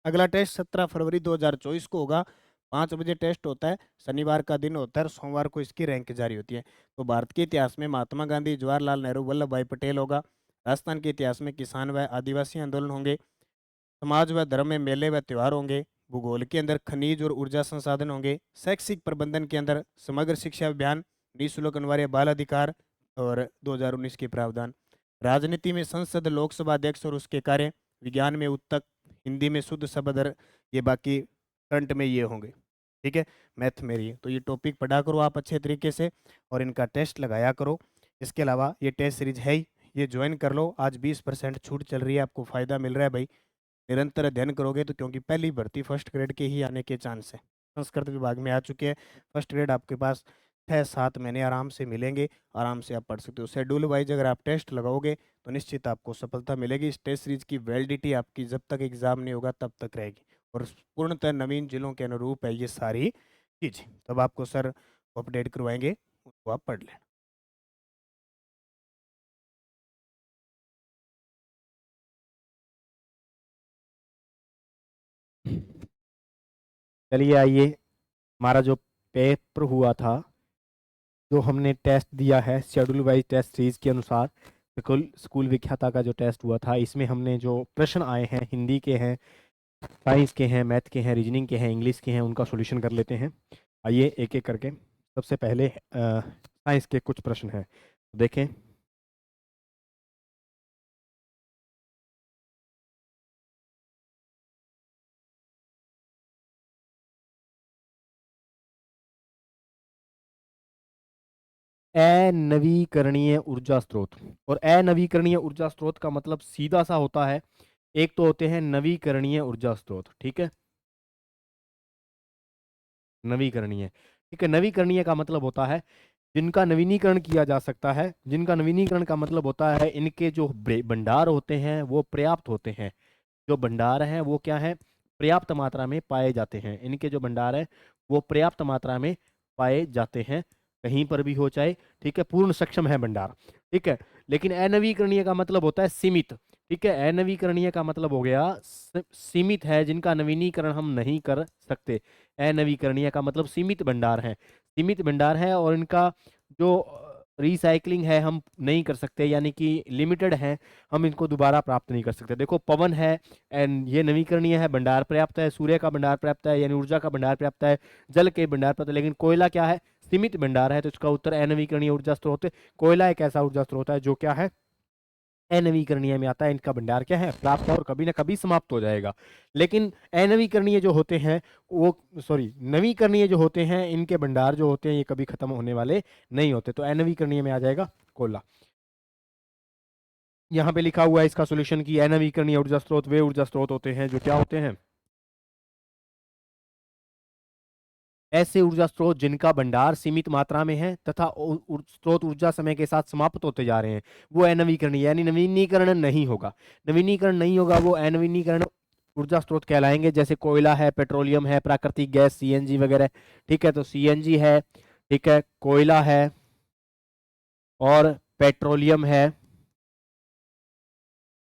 अगला टेस्ट 17 फरवरी 2024 को होगा। 5 बजे टेस्ट होता है, शनिवार का दिन होता है और सोमवार को इसकी रैंक जारी होती है। तो भारत के इतिहास में महात्मा गांधी, जवाहरलाल नेहरू, वल्लभ भाई पटेल होगा। राजस्थान के इतिहास में किसान व आदिवासी आंदोलन होंगे। समाज व धर्म में मेले व त्यौहार होंगे। भूगोल के अंदर खनिज और ऊर्जा संसाधन होंगे। शैक्षिक प्रबंधन के अंदर समग्र शिक्षा अभियान, निःशुल्क अनिवार्य बाल अधिकार और 2019 के प्रावधान। राजनीति में संसद, लोकसभा अध्यक्ष और उसके कार्य। विज्ञान में उत्तक, हिंदी में शुद्ध शब्द और ये बाकी फ्रंट में ये होंगे। ठीक है, मैथ में ये तो ये टॉपिक पढ़ा करो आप अच्छे तरीके से और इनका टेस्ट लगाया करो। इसके अलावा ये टेस्ट सीरीज है ही, ये ज्वाइन कर लो। आज 20% छूट चल रही है, आपको फायदा मिल रहा है भाई। निरंतर अध्ययन करोगे तो, क्योंकि पहली भर्ती फर्स्ट ग्रेड के ही आने के चांस है। संस्कृत विभाग में आ चुके हैं, फर्स्ट ग्रेड आपके पास 6-7 महीने आराम से मिलेंगे, आराम से आप पढ़ सकते हो। शेड्यूल वाइज अगर आप टेस्ट लगाओगे तो निश्चित आपको सफलता मिलेगी। इस टेस्ट सीरीज की वैलिडिटी आपकी जब तक एग्जाम नहीं होगा तब तक रहेगी और पूर्णतः नवीन जिलों के अनुरूप है ये सारी चीज़ें। तब आपको सर अपडेट करवाएंगे, उसको आप पढ़ लेना। चलिए आइए, हमारा जो पेपर हुआ था, जो हमने टेस्ट दिया है शेड्यूल वाइज टेस्ट सीरीज के अनुसार, स्कूल स्कूल विख्याता का जो टेस्ट हुआ था, इसमें हमने जो प्रश्न आए हैं हिंदी के हैं, साइंस के हैं, मैथ के हैं, रीजनिंग के हैं, इंग्लिश के हैं, उनका सॉल्यूशन कर लेते हैं। आइए एक एक करके। सबसे पहले साइंस के कुछ प्रश्न हैं, देखें। अनवीकरणीय ऊर्जा स्रोत, और अनवीकरणीय ऊर्जा स्रोत का मतलब सीधा सा होता है, एक तो होते हैं नवीकरणीय ऊर्जा स्रोत, ठीक है, नवीकरणीय, ठीक है। नवीकरणीय का मतलब होता है जिनका नवीनीकरण किया जा सकता है, जिनका नवीनीकरण का मतलब होता है इनके जो भंडार होते हैं वो पर्याप्त होते हैं। जो भंडार हैं वो क्या है, पर्याप्त मात्रा में पाए जाते हैं। इनके जो भंडार है वो पर्याप्त मात्रा में पाए जाते हैं, कहीं पर भी हो चाहे, ठीक है, पूर्ण सक्षम है भंडार, ठीक है। लेकिन अनवीकरणीय का मतलब होता है सीमित, ठीक है। अनवीकरणीय का मतलब हो गया सीमित है, जिनका नवीनीकरण हम नहीं कर सकते। अनवीकरणीय का मतलब सीमित भंडार है, सीमित भंडार है, और इनका जो रिसाइकलिंग है हम नहीं कर सकते, यानी कि लिमिटेड है, हम इनको दोबारा प्राप्त नहीं कर सकते। देखो पवन है एंड ये नवीकरणीय है, भंडार पर्याप्त है, सूर्य का भंडार पर्याप्त है, यानी ऊर्जा का भंडार पर्याप्त है, जल के भंडार पर्याप्त है, लेकिन कोयला क्या है, सीमित भंडार है। तो इसका उत्तर अनवीकरणीय ऊर्जा स्रोत है। कोयला एक ऐसा ऊर्जा स्रोत है जो क्या है, अनवीकरणीय में आता है। इनका भंडार क्या है, प्राप्त है और कभी ना कभी समाप्त हो जाएगा। लेकिन अनवीकरणीय जो होते हैं वो, सॉरी, नवीकरणीय जो होते हैं, इनके भंडार जो होते हैं ये कभी खत्म होने वाले नहीं होते। तो अनवीकरणीय में आ जाएगा कोयला। यहाँ पे लिखा हुआ है इसका सॉल्यूशन की अनवीकरणीय ऊर्जा स्रोत वे ऊर्जा स्रोत होते हैं जो क्या होते हैं, ऐसे ऊर्जा स्रोत जिनका भंडार सीमित मात्रा में है तथा स्रोत ऊर्जा समय के साथ समाप्त होते जा रहे हैं, वो अनवीकरणीय, यानी नवीनीकरण नहीं होगा। नवीनीकरण नहीं होगा, वो अनवीनीकरण ऊर्जा स्रोत कहलाएंगे। जैसे कोयला है, पेट्रोलियम है, प्राकृतिक गैस सीएनजी वगैरह, ठीक है। तो सीएनजी है, ठीक है, कोयला है और पेट्रोलियम है,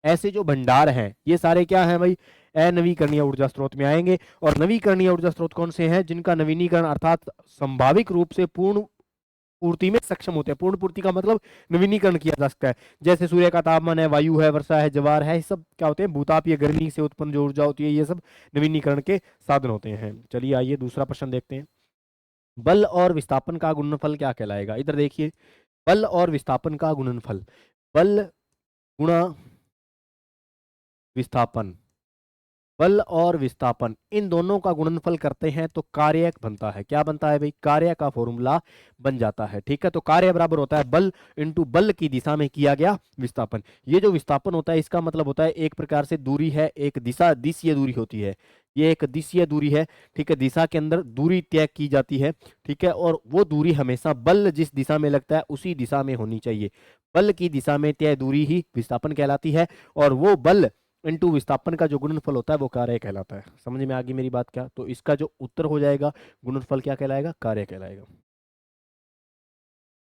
ऐसे जो भंडार हैं ये सारे क्या हैं भाई, अनवीकरणीय ऊर्जा स्रोत में आएंगे। और नवीकरणीय ऊर्जा स्रोत कौन से हैं, जिनका नवीनीकरण अर्थात संभाविक रूप से पूर्ण पूर्ति में सक्षम होते हैं। पूर्ण पूर्ति का मतलब नवीनीकरण किया जा सकता है। जैसे सूर्य का तापमान है, वायु है, वर्षा है, ज्वार है, ये सब क्या होते हैं, भूतापीय गर्मी से उत्पन्न जो ऊर्जा होती है, ये सब नवीनीकरण के साधन होते हैं। चलिए आइए दूसरा प्रश्न देखते हैं। बल और विस्थापन का गुणनफल क्या कहलाएगा। इधर देखिए, बल और विस्थापन का गुणनफल, बल गुणा विस्थापन, बल और विस्थापन इन दोनों का गुणनफल करते हैं तो कार्य बनता है। क्या बनता है भाई, कार्य का फॉर्मूला बन जाता है, ठीक है। तो कार्य बराबर होता है बल इंटू बल की दिशा में किया गया विस्थापन। ये जो विस्थापन होता है इसका मतलब होता है एक प्रकार से दूरी है, एक दिशा दिशीय दूरी होती है, ये एक दिशीय दूरी है, ठीक है। दिशा के अंदर दूरी तय की जाती है, ठीक है, और वो दूरी हमेशा बल जिस दिशा में लगता है उसी दिशा में होनी चाहिए। बल की दिशा में तय दूरी ही विस्थापन कहलाती है, और वो बल इंटू विस्थापन का जो गुणनफल होता है वो कार्य कहलाता है। समझ में आ गई मेरी बात क्या, तो इसका जो उत्तर हो जाएगा गुणनफल क्या कहलाएगा, कार्य कहलाएगा।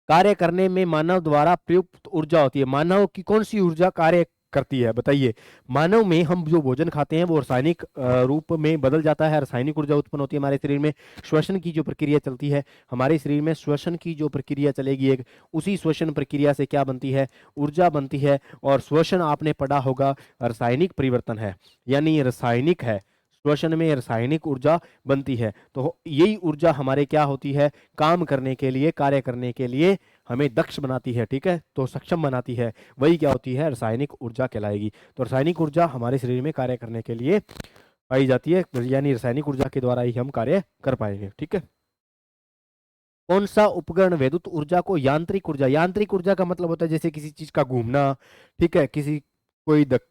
कार्य करने में मानव द्वारा प्रयुक्त ऊर्जा होती है। मानव की कौन सी ऊर्जा कार्य करती है बताइए। मानव में हम जो भोजन खाते हैं वो रासायनिक रूप में बदल जाता है, रासायनिक ऊर्जा उत्पन्न होती है हमारे शरीर में। श्वसन की जो प्रक्रिया चलती है हमारे शरीर में, श्वसन की जो प्रक्रिया चलेगी एक, उसी श्वसन प्रक्रिया से क्या बनती है, ऊर्जा बनती है। और श्वसन आपने पढ़ा होगा रासायनिक परिवर्तन है, यानी ये रासायनिक है। श्वसन में रासायनिक ऊर्जा बनती है, तो यही ऊर्जा हमारे क्या होती है, काम करने के लिए, कार्य करने के लिए हमें दक्ष बनाती है, ठीक है, तो सक्षम बनाती है। वही क्या होती है, रासायनिक ऊर्जा कहलाएगी। तो रासायनिक ऊर्जा हमारे शरीर में कार्य करने के लिए पाई जाती है, यानी रासायनिक ऊर्जा के द्वारा ही हम कार्य कर पाएंगे, ठीक है। कौन सा उपकरण विद्युत ऊर्जा को यांत्रिक ऊर्जा, यांत्रिक ऊर्जा का मतलब होता है जैसे किसी चीज का घूमना, ठीक है, किसी कोई धक्का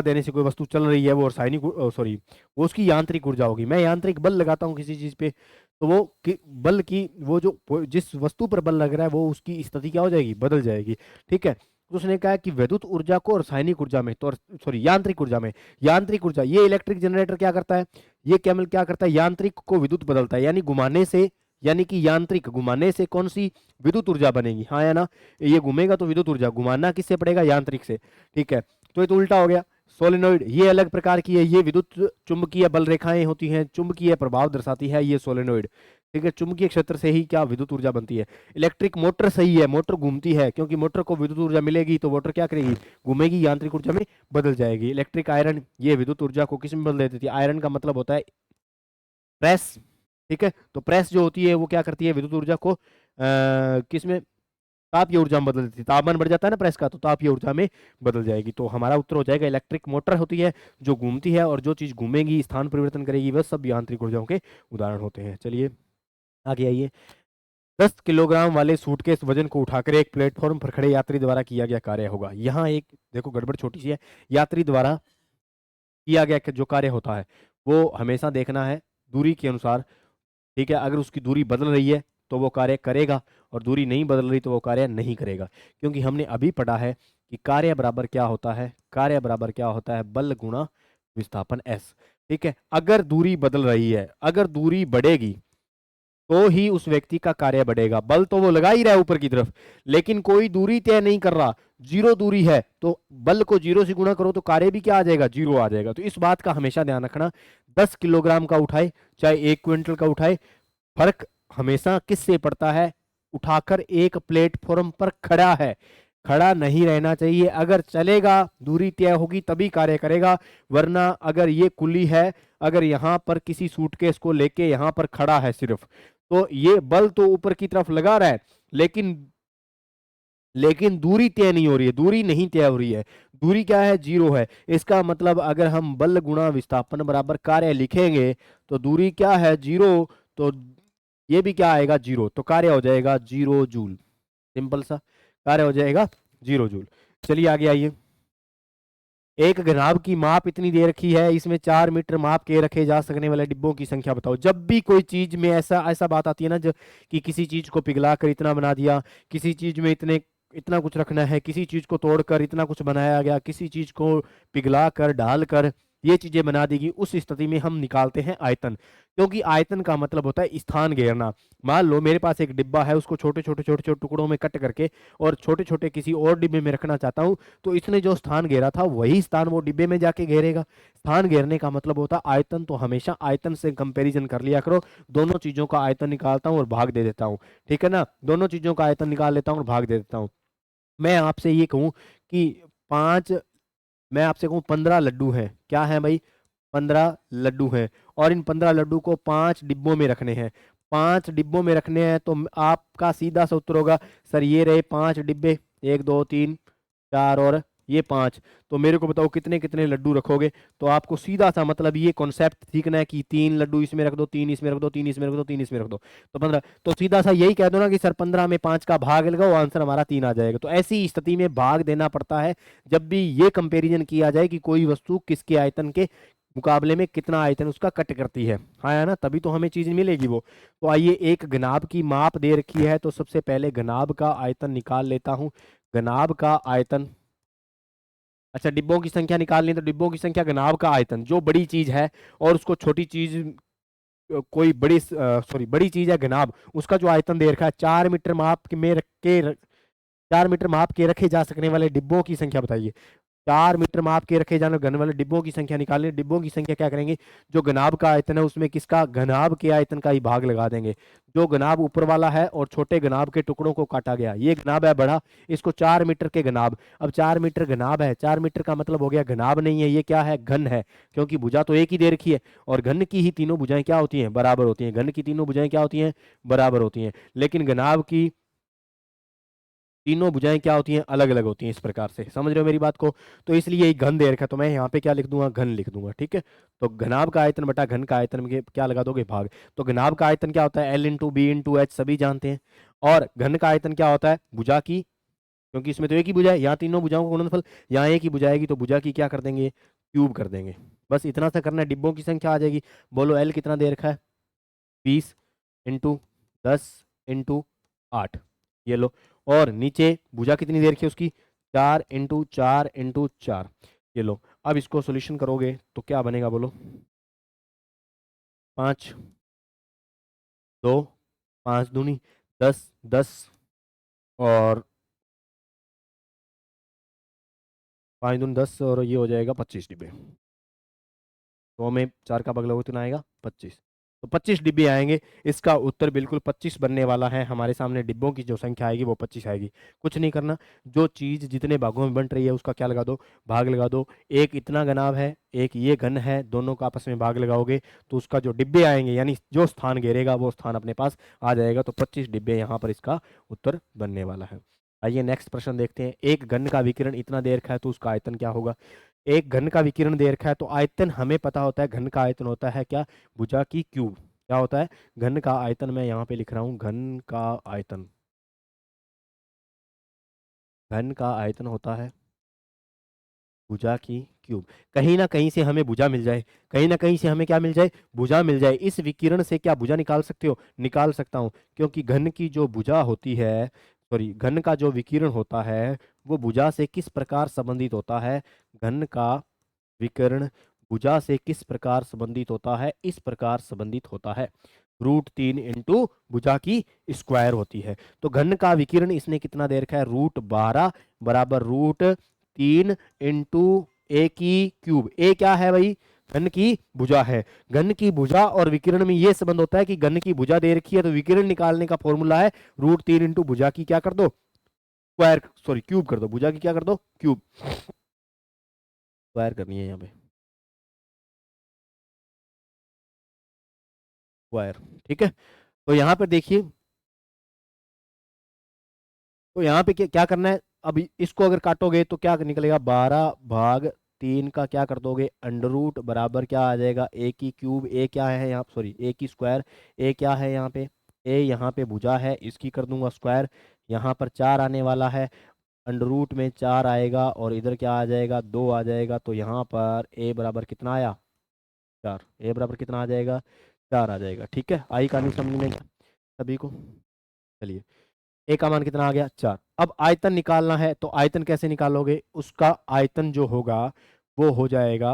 देने से कोई वस्तु चल रही है, वो रासायनिक सॉरी वो उसकी यांत्रिक ऊर्जा होगी। मैं यांत्रिक बल लगाता हूँ किसी चीज पे, तो वो बल की वो जो जिस वस्तु पर बल लग रहा है वो उसकी स्थिति क्या हो जाएगी, बदल जाएगी, ठीक है। तो उसने कहा कि विद्युत ऊर्जा को रासायनिक ऊर्जा में, तो सॉरी यांत्रिक ऊर्जा में, यांत्रिक ऊर्जा, ये इलेक्ट्रिक जनरेटर क्या करता है, ये केवल क्या करता है, यांत्रिक को विद्युत बदलता है, यानी घुमाने से, यानी कि यांत्रिक घुमाने से कौन सी विद्युत ऊर्जा बनेगी, हाँ या ना, ये घूमेगा तो विद्युत ऊर्जा, घुमाना किससे पड़ेगा, यांत्रिक से, ठीक है। तो ये तो उल्टा हो गया। सोलेनोइड ये अलग प्रकार की है, ये विद्युत चुंबकीय बल रेखाएं होती हैं, चुंबकीय प्रभाव दर्शाती है ये सोलेनोइड, ठीक है। चुंबकीय क्षेत्र से ही क्या विद्युत ऊर्जा बनती है। इलेक्ट्रिक मोटर सही है, मोटर घूमती है, क्योंकि मोटर को विद्युत ऊर्जा मिलेगी तो मोटर क्या करेगी, घूमेगी, यांत्रिक ऊर्जा में बदल जाएगी। इलेक्ट्रिक आयरन ये विद्युत ऊर्जा को किस में बदल देती है, आयरन का मतलब होता है प्रेस, ठीक है। तो प्रेस जो होती है वो क्या करती है, विद्युत ऊर्जा को किस में, तापीय ऊर्जा में बदल देती है। तापमान बढ़ जाता है ना प्रेस का, तो तापीय ऊर्जा में बदल जाएगी। तो हमारा उत्तर हो जाएगा इलेक्ट्रिक मोटर होती है जो घूमती है, और जो चीज घूमेगी, स्थान परिवर्तन करेगी, वह सब यांत्रिक ऊर्जाओं के उदाहरण होते हैं। चलिए आगे आइए। 10 किलोग्राम वाले सूटकेस वजन को उठाकर एक प्लेटफॉर्म पर खड़े यात्री द्वारा किया गया कार्य होगा। यहाँ एक देखो गड़बड़ छोटी सी है, यात्री द्वारा किया गया जो कार्य होता है वो हमेशा देखना है दूरी के अनुसार, ठीक है। अगर उसकी दूरी बदल रही है तो वो कार्य करेगा, और दूरी नहीं बदल रही तो वो कार्य नहीं करेगा, क्योंकि हमने अभी पढ़ा है कि कार्य बराबर क्या होता है, कार्य बराबर क्या होता है, बल गुणा विस्थापन s, ठीक है। अगर दूरी बदल रही है, अगर दूरी बढ़ेगी तो ही उस व्यक्ति का कार्य बढ़ेगा। बल तो वो लगा ही रहा है ऊपर की तरफ, लेकिन कोई दूरी तय नहीं कर रहा, जीरो दूरी है, तो बल को जीरो से गुणा करो तो कार्य भी क्या आ जाएगा, जीरो आ जाएगा। तो इस बात का हमेशा ध्यान रखना, 10 किलोग्राम का उठाए चाहे 1 क्विंटल का उठाए, फर्क हमेशा किससे पड़ता है, उठाकर एक प्लेटफॉर्म पर खड़ा है, खड़ा नहीं रहना चाहिए। अगर चलेगा, दूरी तय होगी तभी कार्य करेगा, वरना अगर ये कुली है, अगर यहां पर किसी सूटकेस को लेके यहां पर खड़ा है सिर्फ, तो ये बल तो ऊपर की तरफ लगा रहा है, लेकिन दूरी तय नहीं हो रही है, दूरी नहीं तय हो रही है, दूरी क्या है, जीरो है। इसका मतलब अगर हम बल गुणा विस्थापन बराबर कार्य लिखेंगे तो दूरी क्या है, जीरो, तो ये भी क्या आएगा, जीरो, तो कार्य हो जाएगा 0 जूल, सिंपल सा कार्य हो जाएगा 0 जूल। चलिए आगे आइए। एक घनाभ की माप इतनी दे रखी है, इसमें 4 मीटर माप के रखे जा सकने वाले डिब्बों की संख्या बताओ। जब भी कोई चीज में ऐसा ऐसा बात आती है ना, जब कि किसी चीज को पिघला कर इतना बना दिया, किसी चीज में इतने इतना कुछ रखना है, किसी चीज को तोड़कर इतना कुछ बनाया गया, किसी चीज को पिघला कर डाल कर ये चीजें बना दी गई, उस स्थिति में हम निकालते हैं आयतन, क्योंकि आयतन का मतलब होता है स्थान घेरना। मान लो मेरे पास एक डिब्बा है, उसको छोटे छोटे छोटे छोटे टुकड़ों में कट करके और छोटे छोटे किसी और डिब्बे में रखना चाहता हूँ, तो इसने जो स्थान घेरा था वही स्थान वो डिब्बे में जाके घेरेगा। स्थान घेरने का मतलब होता है आयतन, तो हमेशा आयतन से कंपैरिजन कर लिया करो। दोनों चीजों का आयतन निकालता हूँ और भाग दे देता हूँ, ठीक है ना, दोनों चीजों का आयतन निकाल लेता हूँ और भाग दे देता हूँ। मैं आपसे ये कहूँ कि 5, मैं आपसे कहूँ 15 लड्डू हैं, क्या है भाई, 15 लड्डू हैं, और इन 15 लड्डू को 5 डिब्बों में रखने हैं, 5 डिब्बों में रखने हैं, तो आपका सीधा सा उत्तर होगा, सर ये रहे 5 डिब्बे, 1 2 3 4 और ये 5, तो मेरे को बताओ कितने कितने लड्डू रखोगे। तो आपको सीधा सा मतलब ये कॉन्सेप्ट सीखना है कि 3 लड्डू इसमें रख दो, 3 इसमें रख दो, 3 इसमें रख दो, 3 इसमें रख दो, तो 15। तो सीधा सा यही कह दो ना कि सर 15 में 5 का भाग लगाओ, आंसर हमारा 3 आ जाएगा। तो ऐसी स्थिति में भाग देना पड़ता है जब भी ये कंपेरिजन किया जाए कि कोई वस्तु किसके आयतन के मुकाबले में कितना आयतन उसका कट करती है, हाँ है ना, तभी तो हमें चीज मिलेगी वो। तो आइए, एक घनाभ की माप दे रखी है, तो सबसे पहले घनाभ का आयतन निकाल लेता हूं। घनाभ का आयतन, अच्छा डिब्बों की संख्या निकालनी है, तो डिब्बों की संख्या घनाभ का आयतन, जो बड़ी चीज है और उसको छोटी चीज कोई बड़ी चीज है घनाभ, उसका जो आयतन दे रखा है 4 मीटर माप में रख के 4 मीटर माप के रखे जा सकने वाले डिब्बों की संख्या बताइए। 4 मीटर माप के रखे जाने घन वाले डिब्बों की संख्या निकालनी। डिब्बों की संख्या क्या करेंगे, जो घनाभ का आयतन है उसमें किसका, घनाभ के आयतन का ही भाग लगा देंगे। जो घनाभ ऊपर वाला है और छोटे घनाभ के टुकड़ों को काटा गया, ये घनाभ है बड़ा, इसको 4 मीटर के घनाभ। अब 4 मीटर घनाभ है, 4 मीटर का मतलब हो गया घनाभ नहीं है, ये क्या है, घन है, क्योंकि भुजा तो एक ही दे रखी है और घन की ही तीनों भुजाएं क्या होती हैं, बराबर होती हैं। घन की तीनों भुजाएं क्या होती हैं, बराबर होती हैं। लेकिन घनाभ की तीनों भुजाएं क्या होती हैं, अलग अलग होती हैं। इस प्रकार से समझ रहे हो मेरी बात को। तो इसलिए ये घन दे रखा है, तो मैं यहाँ पे क्या लिख दूंगा, घन लिख दूंगा। ठीक है, तो घनाभ का आयतन बटा घन का आयतन में क्या लगा दोगे, भाग। तो घनाभ का आयतन क्या होता है, L into B into H, सभी जानते हैं। और घन का आयतन क्या होता है, भुजा की, क्योंकि इसमें तो एक ही भुजा है, यहाँ तीनों भुजाओं का गुणनफल, यहाँ एक ही भुजा आएगी तो भुजा की क्या कर देंगे, क्यूब कर देंगे। बस इतना सा करना है, डिब्बों की संख्या आ जाएगी। बोलो एल कितना दे रखा है, 20 इंटू 10 इंटू 8, ये लो। और नीचे भुजा कितनी देर की है उसकी, 4 इंटू 4 इंटू 4, ये लो। अब इसको सोल्यूशन करोगे तो क्या बनेगा बोलो, 5 2 5 दूनी 10 10 और 5 दूनी 10 और ये हो जाएगा 25 डिब्बे। तो में 4 का बगला कितना आएगा, 25। तो 25 डिब्बे आएंगे। इसका उत्तर बिल्कुल 25 बनने वाला है। हमारे सामने डिब्बों की जो संख्या आएगी वो 25 आएगी। कुछ नहीं करना, जो चीज जितने भागों में बंट रही है उसका क्या लगा दो, भाग लगा दो। एक इतना घनाभ है, एक ये घन है, दोनों का आपस में भाग लगाओगे तो उसका जो डिब्बे आएंगे, यानी जो स्थान घेरेगा वो स्थान अपने पास आ जाएगा। तो 25 डिब्बे यहाँ पर इसका उत्तर बनने वाला है। आइए नेक्स्ट प्रश्न देखते हैं। एक घन का विकिरण इतना दे रखा है तो उसका आयतन क्या होगा। एक घन का विकिरण दे रखा है तो आयतन हमें पता होता है, घन का आयतन होता है क्या, भुजा की क्यूब। क्या होता है, घन का आयतन, मैं यहाँ पे लिख रहा हूँ, घन का आयतन, घन का आयतन होता है भुजा की क्यूब। कहीं ना कहीं से हमें भुजा मिल जाए, कहीं ना कहीं से हमें क्या मिल जाए, भुजा मिल जाए। इस विकिरण से क्या भुजा निकाल सकते हो, निकाल सकता हूँ, क्योंकि घन की जो भुजा होती है, सॉरी, घन का जो विकिरण होता है वो भुजा से किस प्रकार संबंधित होता है, घन का विकर्ण भुजा से किस प्रकार संबंधित होता है, इस प्रकार संबंधित होता है, √3 इंटू भुजा की स्क्वायर होती है। तो घन का विकिरण इसने कितना दे रखा है, √12 बराबर √3 इंटू ए की क्यूब। ए क्या है भाई, घन की भुजा है। घन की भुजा और विकिरण में यह संबंध होता है कि घन की भुजा दे रखी है तो विकिरण निकालने का फॉर्मूला है √3 इंटू भुजा की क्या कर दो, स्क्वायर, सॉरी क्यूब कर दो, भुजा की क्या कर दो, क्यूब, स्क्वायर करनी है यहाँ पे, स्क्वायर। ठीक है, तो यहाँ पर देखिए, तो यहाँ पे क्या क्या करना है, अब इसको अगर काटोगे तो क्या निकलेगा, 12/3 का क्या कर दोगे, अंडर रूट बराबर क्या आ जाएगा, ए की क्यूब। ए क्या है यहाँ, सॉरी ए की स्क्वायर। ए क्या है यहाँ पे, ए यहाँ पे भुजा है, इसकी कर दूंगा स्क्वायर। यहाँ पर 4 आने वाला है, अंडर रूट में 4 आएगा और इधर क्या आ जाएगा, 2 आ जाएगा। तो यहाँ पर ए बराबर कितना आया, 4। ए बराबर कितना आ जाएगा, 4 आ जाएगा। ठीक है, आई कहानी समझ में सभी को। चलिए, ए का मान कितना आ गया, 4। अब आयतन निकालना है, तो आयतन कैसे निकालोगे, उसका आयतन जो होगा वो हो जाएगा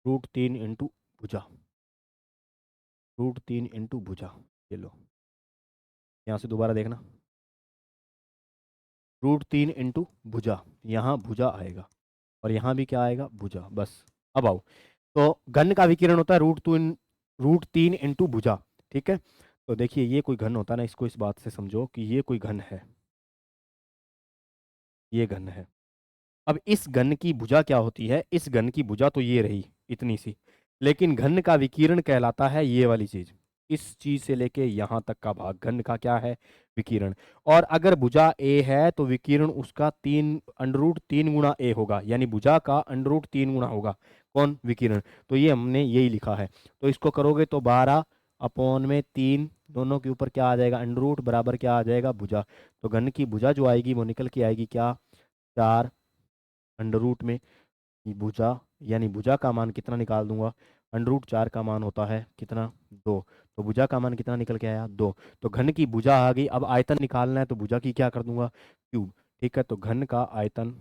√3 इंटू भुजा, √3 इंटू भुजा। ये लो, यहां से दोबारा देखना, √3 इंटू भुजा, यहाँ भुजा आएगा और यहाँ भी क्या आएगा, भुजा। बस अब आओ, तो घन का विकिरण होता है √3 इंटू भुजा। ठीक है, तो देखिए ये कोई घन होता है ना, इसको इस बात से समझो कि ये कोई घन है, ये घन है। अब इस घन की भुजा क्या होती है, इस घन की भुजा तो ये रही इतनी सी, लेकिन घन का विकिरण कहलाता है ये वाली चीज, इस चीज से लेके यहां तक का भाग घन का क्या है, विकिरण। और अगर भुजा ए है तो विकिरण उसका 3 √3 गुणा ए होगा, यानी भुजा का √3 गुणा होगा कौन, विकिरण। तो ये हमने यही लिखा है। तो इसको करोगे तो 12/3 दोनों के ऊपर क्या आ जाएगा, अंडर रूट बराबर क्या आ जाएगा, भुजा। तो घन की भुजा जो आएगी वो निकल के आएगी क्या, 4 अंडर रूट में भुजा, यानी भुजा का मान कितना निकाल दूंगा, √4 का मान होता है कितना, 2। तो भुजा का मान कितना निकल के आया, 2। तो घन की भुजा आ गई। अब आयतन निकालना है तो भुजा की क्या कर दूंगा, क्यूब। ठीक है, तो घन का आयतन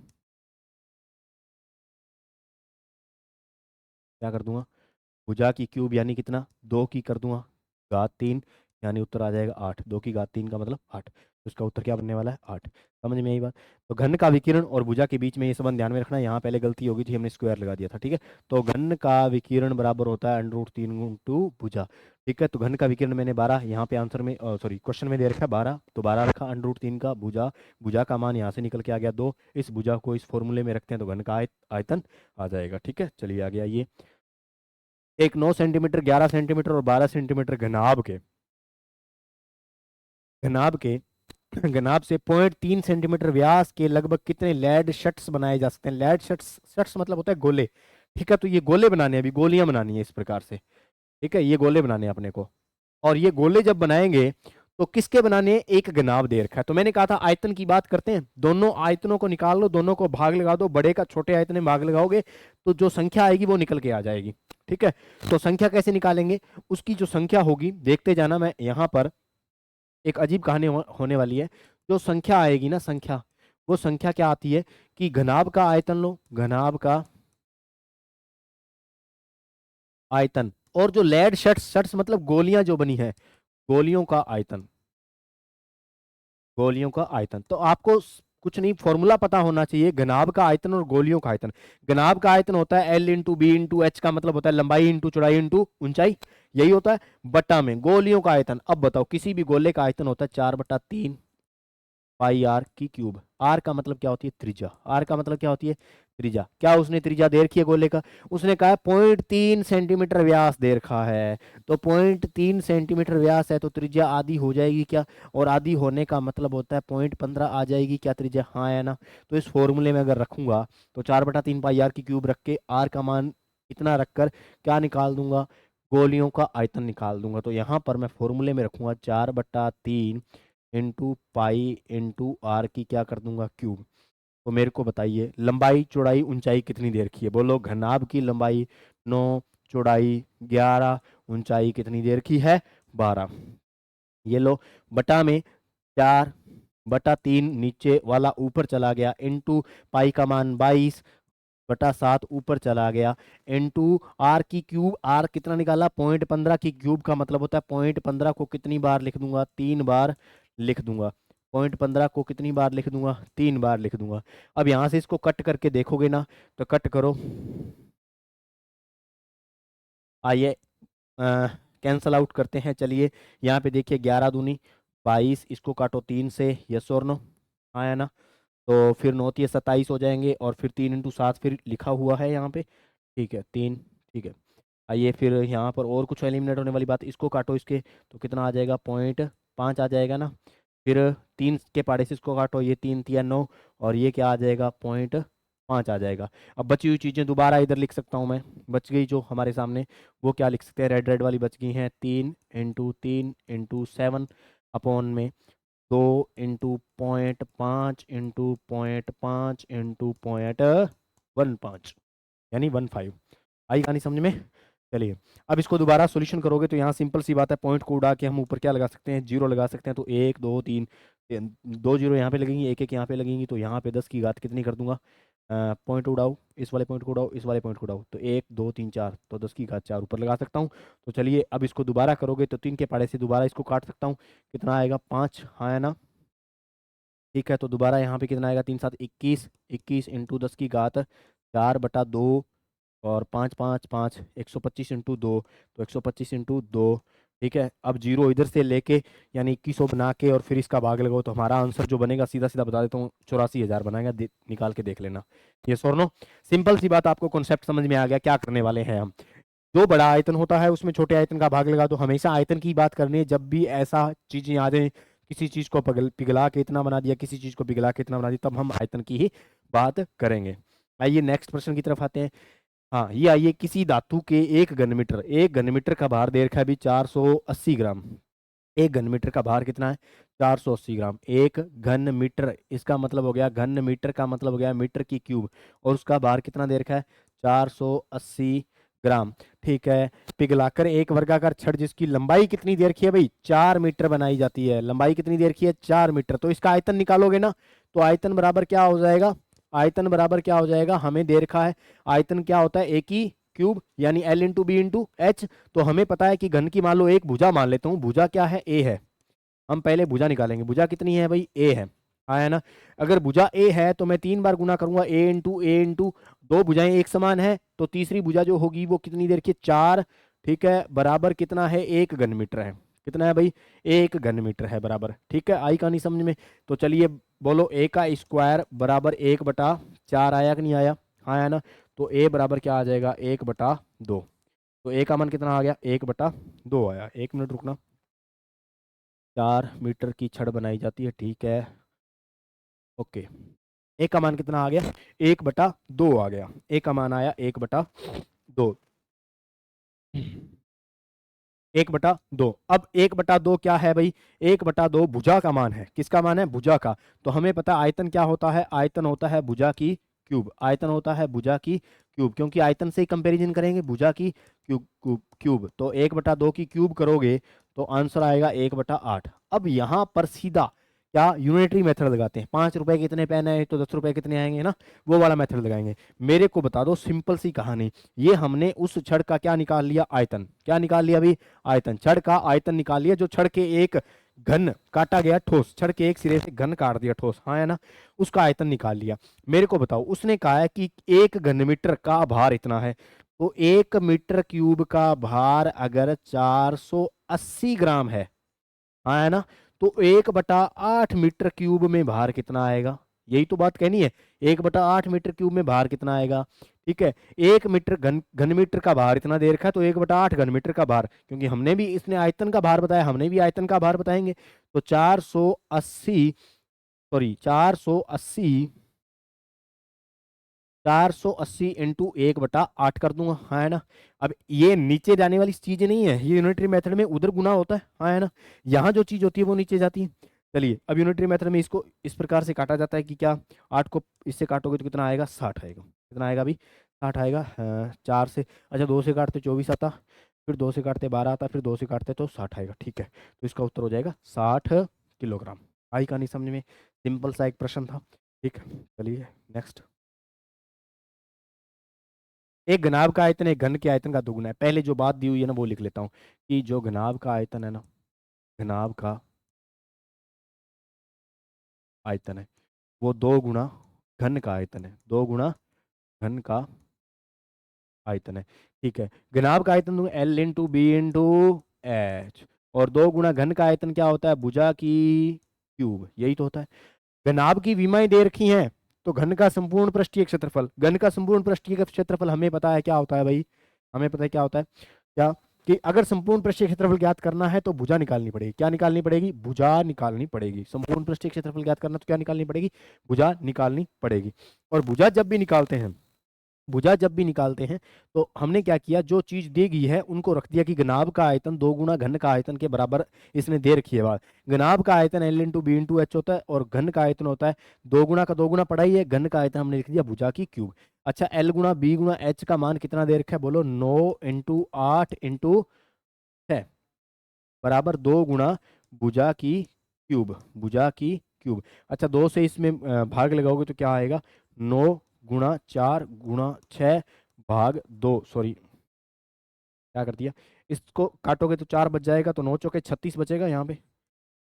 क्या कर दूंगा, भुजा की क्यूब यानी कितना, 2 की कर दूंगा घात 3, यानी उत्तर आ जाएगा 8। 2 की घात 3 का मतलब 8, तो इसका उत्तर क्या बनने वाला है 8। समझ में आई बात। तो घन का विकिरण और भुजा के बीच में ये संबंध ध्यान में रखना, यहाँ पहले गलती होगी थी, हमने स्क्वायर लगा दिया था, ठीक है। तो घन का विकिरण बराबर होता है √3 इंटू भुजा, ठीक है। तो घन का विकिरण मैंने 12 यहाँ पे आंसर में, सॉरी क्वेश्चन में दे रखा है 12, तो 12 रखा, √3 का भुजा, भुजा का मान यहाँ से निकल के आ गया 2, इस भुजा को इस फॉर्मूले में रखते हैं तो घन का आयतन आ जाएगा, ठीक है। चलिए आ गया ये, एक 9 सेंटीमीटर, 11 सेंटीमीटर और 12 सेंटीमीटर घनाभ के घनाभ से 0.3 सेंटीमीटर व्यास के लगभग कितने लेड शट्स बनाए जा सकते हैं। लेड शट्स, शट्स मतलब होता है गोले, ठीक है। तो ये गोले बनाने हैं, अभी गोलियां बनानी है इस प्रकार से, ठीक है। ये गोले बनाने हैं अपने को, और ये गोले जब बनाएंगे तो किसके बनाने हैं, एक घनाभ दे रखा है। तो मैंने कहा था आयतन की बात करते हैं, दोनों आयतनों को निकाल लो, दोनों को भाग लगा दो, बड़े का छोटे आयतन में भाग लगाओगे तो जो संख्या आएगी वो निकल के आ जाएगी, ठीक है। तो संख्या कैसे निकालेंगे, उसकी जो संख्या होगी देखते जाना, मैं यहाँ पर एक अजीब कहानी होने वाली है। जो संख्या आएगी ना, संख्या, वो संख्या क्या आती है कि घनाभ का आयतन लो, घनाभ का आयतन, और जो लेड शट्स, शट्स मतलब गोलियां जो बनी है, गोलियों का आयतन, गोलियों का आयतन। तो आपको कुछ नहीं, फॉर्मूला पता होना चाहिए, घनाभ का आयतन और गोलियों का आयतन। घनाभ का आयतन होता है L into B into H, का मतलब होता है लंबाई इंटू चौड़ाई इंटू ऊंचाई, यही होता है। बट्टा में गोलियों का आयतन, अब बताओ किसी भी गोले का आयतन होता है 4/3 पाई आर की क्यूब। आर का मतलब क्या होती है, त्रिज्या। आर का मतलब क्या होती है, त्रिज्या। क्या उसने त्रिज्या दे रखी है गोले का, उसने कहा है 0.3 सेंटीमीटर व्यास दे रखा है, तो 0.3 सेंटीमीटर व्यास है तो त्रिज्या आधी हो जाएगी क्या, और आधी होने का मतलब होता है 0.15 आ जाएगी क्या त्रिज्या, हाँ है ना। तो इस फॉर्मूले में अगर रखूंगा तो 4/3 पाई आर की क्यूब रख के आर का मान इतना रखकर क्या निकाल दूंगा, गोलियों का आयतन निकाल दूंगा। तो यहाँ पर मैं फॉर्मूले में रखूंगा 4/3 इंटू पाई इंटू आर की क्या कर दूंगा, क्यूब। तो मेरे को बताइए लंबाई चौड़ाई ऊंचाई कितनी दे रखी है, बोलो। घनाभ की लंबाई 9, चौड़ाई 11, ऊंचाई कितनी दे रखी है, 12। ये लो, बटा में 4/3 नीचे वाला ऊपर चला गया, इंटू पाई का मान 22/7 ऊपर चला गया, इंटू आर की क्यूब, आर कितना निकाला 0.15 की क्यूब का मतलब होता है 0.15 को कितनी बार लिख दूंगा, 3 बार लिख दूंगा। 0.15 को कितनी बार लिख दूंगा, 3 बार लिख दूंगा। अब यहां से इसको कट करके देखोगे ना, तो कट करो, आइए कैंसल आउट करते हैं। चलिए यहाँ पे देखिए 11 दूनी 22, इसको काटो 3 से, यस और नो, आया ना। तो फिर 9 27 हो जाएंगे, और फिर 3 × 7 फिर लिखा हुआ है यहाँ पे, ठीक है 3, ठीक है। आइए फिर यहाँ पर और कुछ एलिमिनेट होने वाली बात, इसको काटो इसके, तो कितना आ जाएगा 0.5 आ जाएगा ना। फिर 3 के पाड़े से इसको काटो, ये 3×3 = 9, और ये क्या आ जाएगा 0.5 आ जाएगा। अब बची हुई चीज़ें दोबारा इधर लिख सकता हूँ मैं, बच गई जो हमारे सामने, वो क्या लिख सकते हैं, रेड रेड वाली बच गई हैं, 3×3 × 7 अपॉन में 2×0.5 इंटू 0.5 इंटू 0.15, यानी 15। आई कहानी समझ में। चलिए अब इसको दोबारा सॉल्यूशन करोगे तो यहाँ सिंपल सी बात है, पॉइंट को उड़ा के हम ऊपर क्या लगा सकते हैं, जीरो लगा सकते हैं। तो 1 2 3, 2 जीरो यहाँ पे लगेंगी, एक एक यहाँ पे लगेंगी, तो यहाँ पे 10 की घात कितनी कर दूंगा, पॉइंट उड़ाओ, इस वाले पॉइंट को उड़ाओ, इस वाले पॉइंट को उड़ाओ, तो 1 2 3 4, तो 10 की घात 4 ऊपर लगा सकता हूँ। तो चलिए अब इसको दोबारा करोगे तो 3 के पाड़े से दोबारा इसको काट सकता हूँ, कितना आएगा 5, हाँ है ना, ठीक है। तो दोबारा यहाँ पे कितना आएगा, 3×7 = 21, 21 इंटू 10 की घात 4/2, और 5 5 5, 125 इंटू 2, तो 125 इंटू 2, ठीक है। अब जीरो इधर से लेके यानी 2100 बना के और फिर इसका भाग लगाओ, तो हमारा आंसर जो बनेगा, सीधा सीधा बता देता हूँ, 84,000 बनाएगा, निकाल के देख लेना। ये सोर्नो सिंपल सी बात, आपको कॉन्सेप्ट समझ में आ गया। क्या करने वाले हैं हम, जो बड़ा आयतन होता है उसमें छोटे आयतन का भाग लगा दो। हमेशा आयतन की बात करनी है, जब भी ऐसा चीजें आ जाए, किसी चीज को पिघला के इतना बना दिया, किसी चीज को पिघला के इतना बना दिया, तब हम आयतन की ही बात करेंगे। आइए नेक्स्ट प्रश्न की तरफ आते हैं। हाँ ये आइए, किसी धातु के एक घन मीटर का भार दे रखा है अभी 480 ग्राम। एक घन मीटर का भार कितना है, 480 ग्राम। एक घन मीटर, इसका मतलब हो गया, घन मीटर का मतलब हो गया मीटर की क्यूब, और उसका भार कितना दे रखा है 480 ग्राम, ठीक है। पिघलाकर एक वर्गाकार छड़ जिसकी लंबाई कितनी दे रखी है भाई, 4 मीटर बनाई जाती है, लंबाई कितनी दे रखी है 4 मीटर। तो इसका आयतन निकालोगे ना, तो आयतन बराबर क्या हो जाएगा, आयतन बराबर क्या हो जाएगा, हमें दे रखा है आयतन क्या होता है, ए की क्यूब यानी L into B into H. तो हमें पता है कि घन की मान लो एक भुजा मान लेता हूँ, भुजा क्या है, ए है। हम पहले भुजा निकालेंगे, भुजा कितनी है भाई, ए है, आया ना। अगर भुजा ए है तो मैं 3 बार गुना करूंगा, ए इंटू दो भुजाएं एक समान है तो तीसरी भुजा जो होगी वो कितनी देर की, 4, ठीक है, बराबर कितना है, 1 घन मीटर है। कितना है भाई, 1 घन मीटर है बराबर, ठीक है, आई कहानी समझ में। तो चलिए बोलो ए का स्क्वायर बराबर 1/4 आया कि नहीं आया, आया ना। तो ए बराबर क्या आ जाएगा, 1/2। तो ए का मान कितना आ गया, 1/2 आया। 1 मिनट रुकना, 4 मीटर की छड़ बनाई जाती है, ठीक है, ओके। ए का मान कितना आ गया, 1/2 आ गया। ए का मान आया 1/2। 1/2। अब 1/2 क्या है भाई, 1/2 भुजा का मान है। किसका मान है, भुजा का। तो हमें पता है आयतन क्या होता है, आयतन होता है भुजा की क्यूब, आयतन होता है भुजा की क्यूब, क्योंकि आयतन से ही कंपैरिजन करेंगे, भुजा की क्यूब क्यूब क्यूब। तो 1/2 की क्यूब करोगे तो आंसर आएगा 1/8। अब यहाँ पर सीधा क्या यूनिटरी मेथड लगाते हैं, 5 रुपए कितने पेन है तो 10 रुपए कितने आएंगे ना, वो वाला मेथड लगाएंगे। मेरे को बता दो, सिंपल सी कहानी, ये हमने उस छड़ का क्या निकाल लिया, आयतन। क्या निकाल लिया भाई, आयतन। छड़ का आयतन निकाल लिया, जो छड़ के एक घन काटा गया ठोस, छड़ के एक सिरे से घन काट दिया ठोस, हाँ है ना, उसका आयतन निकाल लिया। मेरे को बताओ, उसने कहा है कि 1 घन मीटर का भार इतना है, तो 1 मीटर क्यूब का भार अगर 480 ग्राम है, हाँ है ना, तो 1/8 मीटर क्यूब में भार कितना आएगा, यही तो बात कहनी है। 1/8 मीटर क्यूब में भार कितना आएगा, ठीक है। 1 मीटर घन मीटर का भार इतना दे रखा है, तो 1/8 घन मीटर का भार, क्योंकि हमने भी, इसने आयतन का भार बताया, हमने भी आयतन का भार बताएंगे। तो 480 इंटू 1/8 कर दूंगा, हाँ है ना। अब ये नीचे जाने वाली चीज नहीं है, ये यूनिटरी मेथड में उधर गुना होता है, हाँ है ना, यहाँ जो चीज होती है वो नीचे जाती है। चलिए, अब यूनिटरी मेथड में इसको इस प्रकार से काटा जाता है कि क्या, 8 को इससे काटोगे तो कितना आएगा, 60 आएगा। कितना आएगा अभी, 60 आएगा। 4 से, अच्छा 2 से काटते 24 आता, फिर 2 से काटते 12 आता, फिर 2 से काटते तो 60 आएगा, ठीक है। तो इसका उत्तर हो जाएगा 60 किलोग्राम। आई कहानी समझ में, सिंपल सा एक प्रश्न था, ठीक है। चलिए नेक्स्ट। एक घनाभ का आयतन एक घन के आयतन का दोगुना है। पहले जो बात दी हुई है ना वो लिख लेता हूँ, कि जो घनाभ का आयतन है ना, घनाभ का आयतन है वो 2 गुना घन का आयतन है, 2 गुना घन का आयतन है, ठीक है। घनाभ का आयतन दूंगा L into B into H, और 2 गुना घन का आयतन क्या होता है, भुजा की क्यूब, यही तो होता है। घनाभ की विमाएं दे रखी हैं, तो घन का संपूर्ण पृष्ठीय क्षेत्रफल, घन का संपूर्ण पृष्ठीय क्षेत्रफल हमें पता है क्या होता है भाई, हमें पता है क्या होता है, क्या, कि अगर संपूर्ण पृष्ठीय क्षेत्रफल ज्ञात करना है तो भुजा निकालनी पड़ेगी। क्या निकालनी पड़ेगी, भुजा निकालनी पड़ेगी। संपूर्ण पृष्ठीय क्षेत्रफल ज्ञात करना तो क्या निकालनी पड़ेगी, भुजा निकालनी पड़ेगी। और भुजा जब भी निकालते हैं, भुजा जब भी निकालते हैं तो हमने क्या किया, जो चीज दी गई है उनको रख दिया कि घनाभ का आयतन 2 गुना घन का आयतन के बराबर इसने दे रखी है बात। घनाभ का आयतन L into B into H होता है, और घन का आयतन होता है 2 गुना का 2 गुना पढ़ा ही है, घन का आयतन हमने लिख दिया भुजा की क्यूब। अच्छा, L गुना बी गुना एच का मान कितना दे रखा है, बोलो 9 इंटू 8 इंटू 6 बराबर 2 गुना भुजा की क्यूब, भुजा की क्यूब। अच्छा, 2 से इसमें भाग लगाओगे तो क्या आएगा, 9 गुणा 4 गुणा 6 भाग 2, सॉरी क्या कर दिया, इसको काटोगे तो 4 बच जाएगा, तो 9 चौके 36 बचेगा यहाँ पे,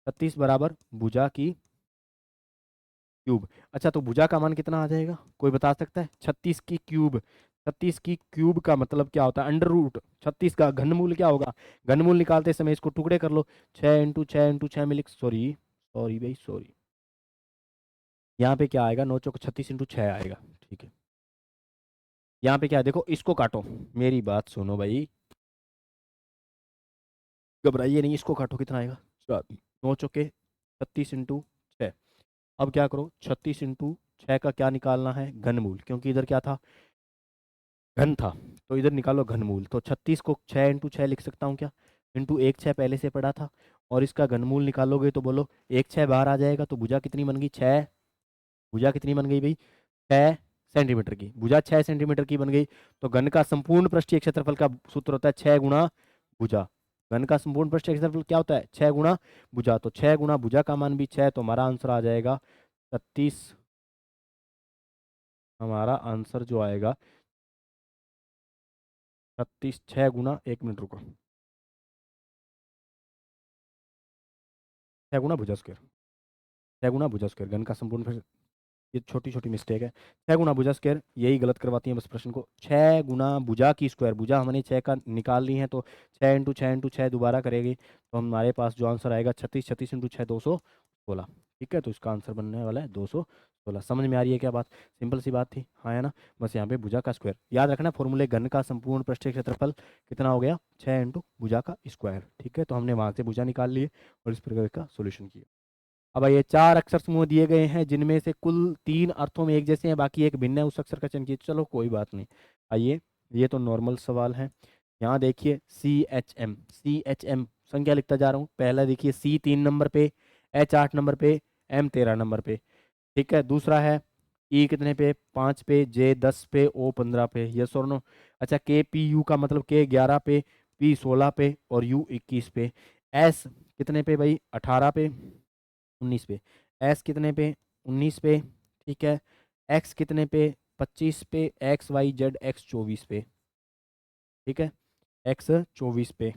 36 बराबर भुजा की क्यूब। अच्छा, तो भुजा का मान कितना आ जाएगा, कोई बता सकता है, 36 की क्यूब, 36 की क्यूब का मतलब क्या होता है, अंडर रूट 36 का घनमूल क्या होगा, घनमूल निकालते समय इसको टुकड़े कर लो, 6 इंटू 6 में लिख, सॉरी सॉरी भाई सॉरी, यहाँ पे क्या आएगा, 9 चौक 36 इंटू 6 आएगा, ठीक है। यहाँ पे क्या है, देखो इसको काटो, मेरी बात सुनो भाई, घबराइए नहीं, इसको काटो, कितना आएगा, 9 चौके 36 इंटू 6। अब क्या करो, 36 इंटू 6 का क्या निकालना है, घनमूल, क्योंकि इधर क्या था, घन था, तो इधर निकालो घनमूल। तो 36 को 6 इंटू 6 लिख सकता हूँ क्या, इंटू 1 6 पहले से पड़ा था, और इसका घनमूल निकालोगे तो बोलो 1 6 बाहर आ जाएगा, तो भुजा कितनी बन गई, 6, भुजा कितनी बन गई भाई, 6 सेंटीमीटर की, भुजा 6 सेंटीमीटर की बन गई। तो घन का संपूर्ण पृष्ठीय क्षेत्रफल का सूत्र होता है 6 गुणा भुजा। घन का संपूर्ण पृष्ठीय क्षेत्रफल क्या होता है, 6 गुणा भुजा, तो 6 गुणा भुजा का मान भी 6, तो हमारा आंसर आ जाएगा 36, हमारा आंसर जो आएगा 36 6 गुना, 1 मिनट रुको, 6 गुना भुजा स्क्वायर, 6 गुना भुजा स्क्वायर, घन का संपूर्ण, फिर ये छोटी छोटी मिस्टेक है। 6 गुना भुजा स्क्वायर, यही गलत करवाती है बस प्रश्न को। 6 गुना भुजा की स्क्वायर, भुजा हमने 6 का निकाल ली है, तो 6 इंटू 6 दोबारा करेगी तो हमारे पास जो आंसर आएगा 36, 36 इंटू 6 216। ठीक है, तो इसका आंसर बनने वाला है 216। समझ में आ रही है क्या बात? सिंपल सी बात थी, हाँ है ना। बस यहाँ पे भुजा का स्क्वायर याद रखना, फॉर्मूले घन का संपूर्ण पृष्ठीय क्षेत्रफल कितना हो गया, 6 इंटू भुजा का स्क्वायर। ठीक है, तो हमने वहां से भुजा निकाल लिए और इस प्रकार का सोल्यूशन किया। अब ये 4 अक्षर समूह दिए गए हैं जिनमें से कुल 3 अर्थों में एक जैसे हैं, बाकी एक भिन्न है, उस अक्षर का चयन कीजिए। चलो कोई बात नहीं, आइए ये तो नॉर्मल सवाल है। यहाँ देखिए CHM संख्या लिखता जा रहा हूँ। पहला देखिए C 3 नंबर पे, H 8 नंबर पे, M 13 नंबर पे। ठीक है, दूसरा है E कितने पे, 5 पे, J 10 पे, O 15 पे, यस और नो। अच्छा, KPU का मतलब K 11 पे, P 16 पे और U 21 पे। S कितने पे भाई, 18 पे, 19 पे। एस कितने पे, 19 पे। ठीक है, एक्स कितने पे, 25 पे, एक्स वाई जेड एक्स 24 पे। ठीक है, एक्स 24 पे।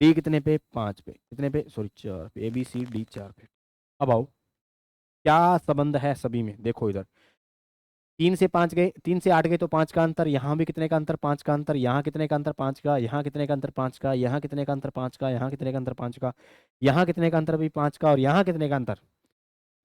डी कितने पे, 5 पे, कितने पे, सॉरी 4 पे, ABCD 4 पे। अब आओ, क्या संबंध है सभी में, देखो इधर 3 से 5 गए, 3 से 8 गए तो 5 का अंतर, यहाँ भी कितने का अंतर, 5 का अंतर, यहाँ कितने का अंतर, 5 का, यहाँ कितने का अंतर, 5 का, यहाँ कितने का अंतर, 5 का, यहाँ कितने का अंतर, 5 का, यहाँ कितने का अंतर भी 5 का, और यहाँ कितने का अंतर,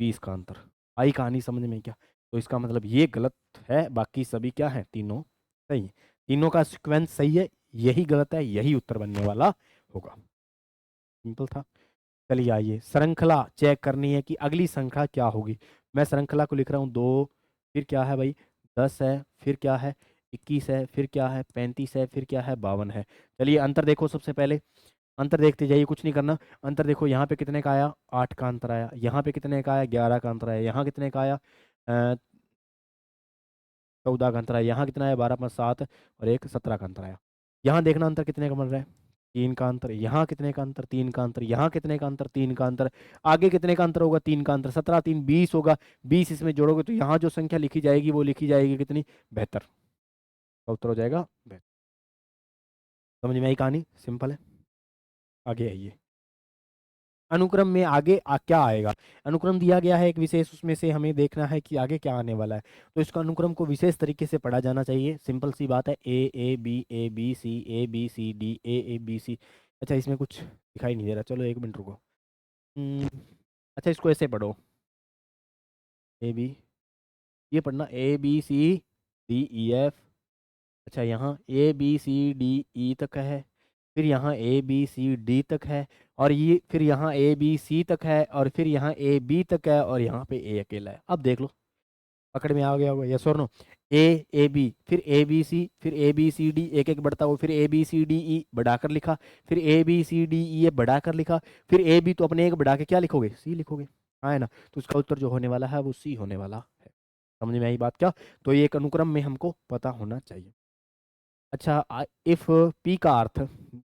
20 का अंतर। आई कहानी समझ में क्या? तो इसका मतलब ये गलत है, बाकी सभी क्या है, तीनों सही है। तीनों का सीक्वेंस सही है, यही गलत है, यही उत्तर बनने वाला होगा। सिंपल था। चलिए आइए, श्रृंखला चेक करनी है कि अगली संख्या क्या होगी। मैं श्रृंखला को लिख रहा हूँ 2, फिर क्या है भाई 10 है, फिर क्या है 21 है, फिर क्या है 35 है, फिर क्या है 52 है। चलिए अंतर देखो, सबसे पहले अंतर देखते जाइए, कुछ नहीं करना। अंतर देखो, यहाँ पे कितने का आया, 8 का अंतर आया, यहाँ पे कितने का आया, 11 का अंतर आया, यहाँ कितने का आया, 14 का अंतर आया, यहाँ कितना आया, 12 5 7 और एक 17 का अंतर आया। यहाँ देखना अंतर कितने का बन रहा है, 3 का अंतर। यहाँ कितने का अंतर, 3 का अंतर। यहाँ कितने का अंतर, 3 का अंतर। आगे कितने का अंतर होगा, 3 का अंतर। 17 3 20 होगा, 20 इसमें जोड़ोगे तो यहाँ जो संख्या लिखी जाएगी वो लिखी जाएगी कितनी, 72 का उत्तर हो जाएगा 72। समझ में आई कहानी, सिंपल है। आगे आइए, अनुक्रम में आगे क्या आएगा। अनुक्रम दिया गया है एक विशेष, उसमें से हमें देखना है कि आगे क्या आने वाला है। तो इसका अनुक्रम को विशेष तरीके से पढ़ा जाना चाहिए। सिंपल सी बात है, A A B A B C A A B C। अच्छा, इसमें कुछ दिखाई नहीं दे रहा, चलो 1 मिनट रुको। अच्छा, इसको ऐसे पढ़ो, ए बी, ये पढ़ना ABCDEF। अच्छा, यहाँ ABCDE तक है, फिर यहाँ ABCD तक है, और ये फिर यहाँ ABC तक है, और फिर यहाँ AB तक है, और यहाँ पे A अकेला है। अब देख लो, पकड़ में आ गया होगा, यस और नो। AB, फिर ABC, फिर ABCD, एक एक बढ़ता हुआ, फिर ABCDE बढ़ाकर लिखा, फिर ABCDE बढ़ाकर लिखा, फिर AB तो अपने एक बढ़ा के क्या लिखोगे, C लिखोगे, हाँ है ना। तो उसका उत्तर जो होने वाला है वो C होने वाला है। समझ में आई बात क्या? तो ये एक अनुक्रम में हमको पता होना चाहिए। अच्छा, इफ P का अर्थ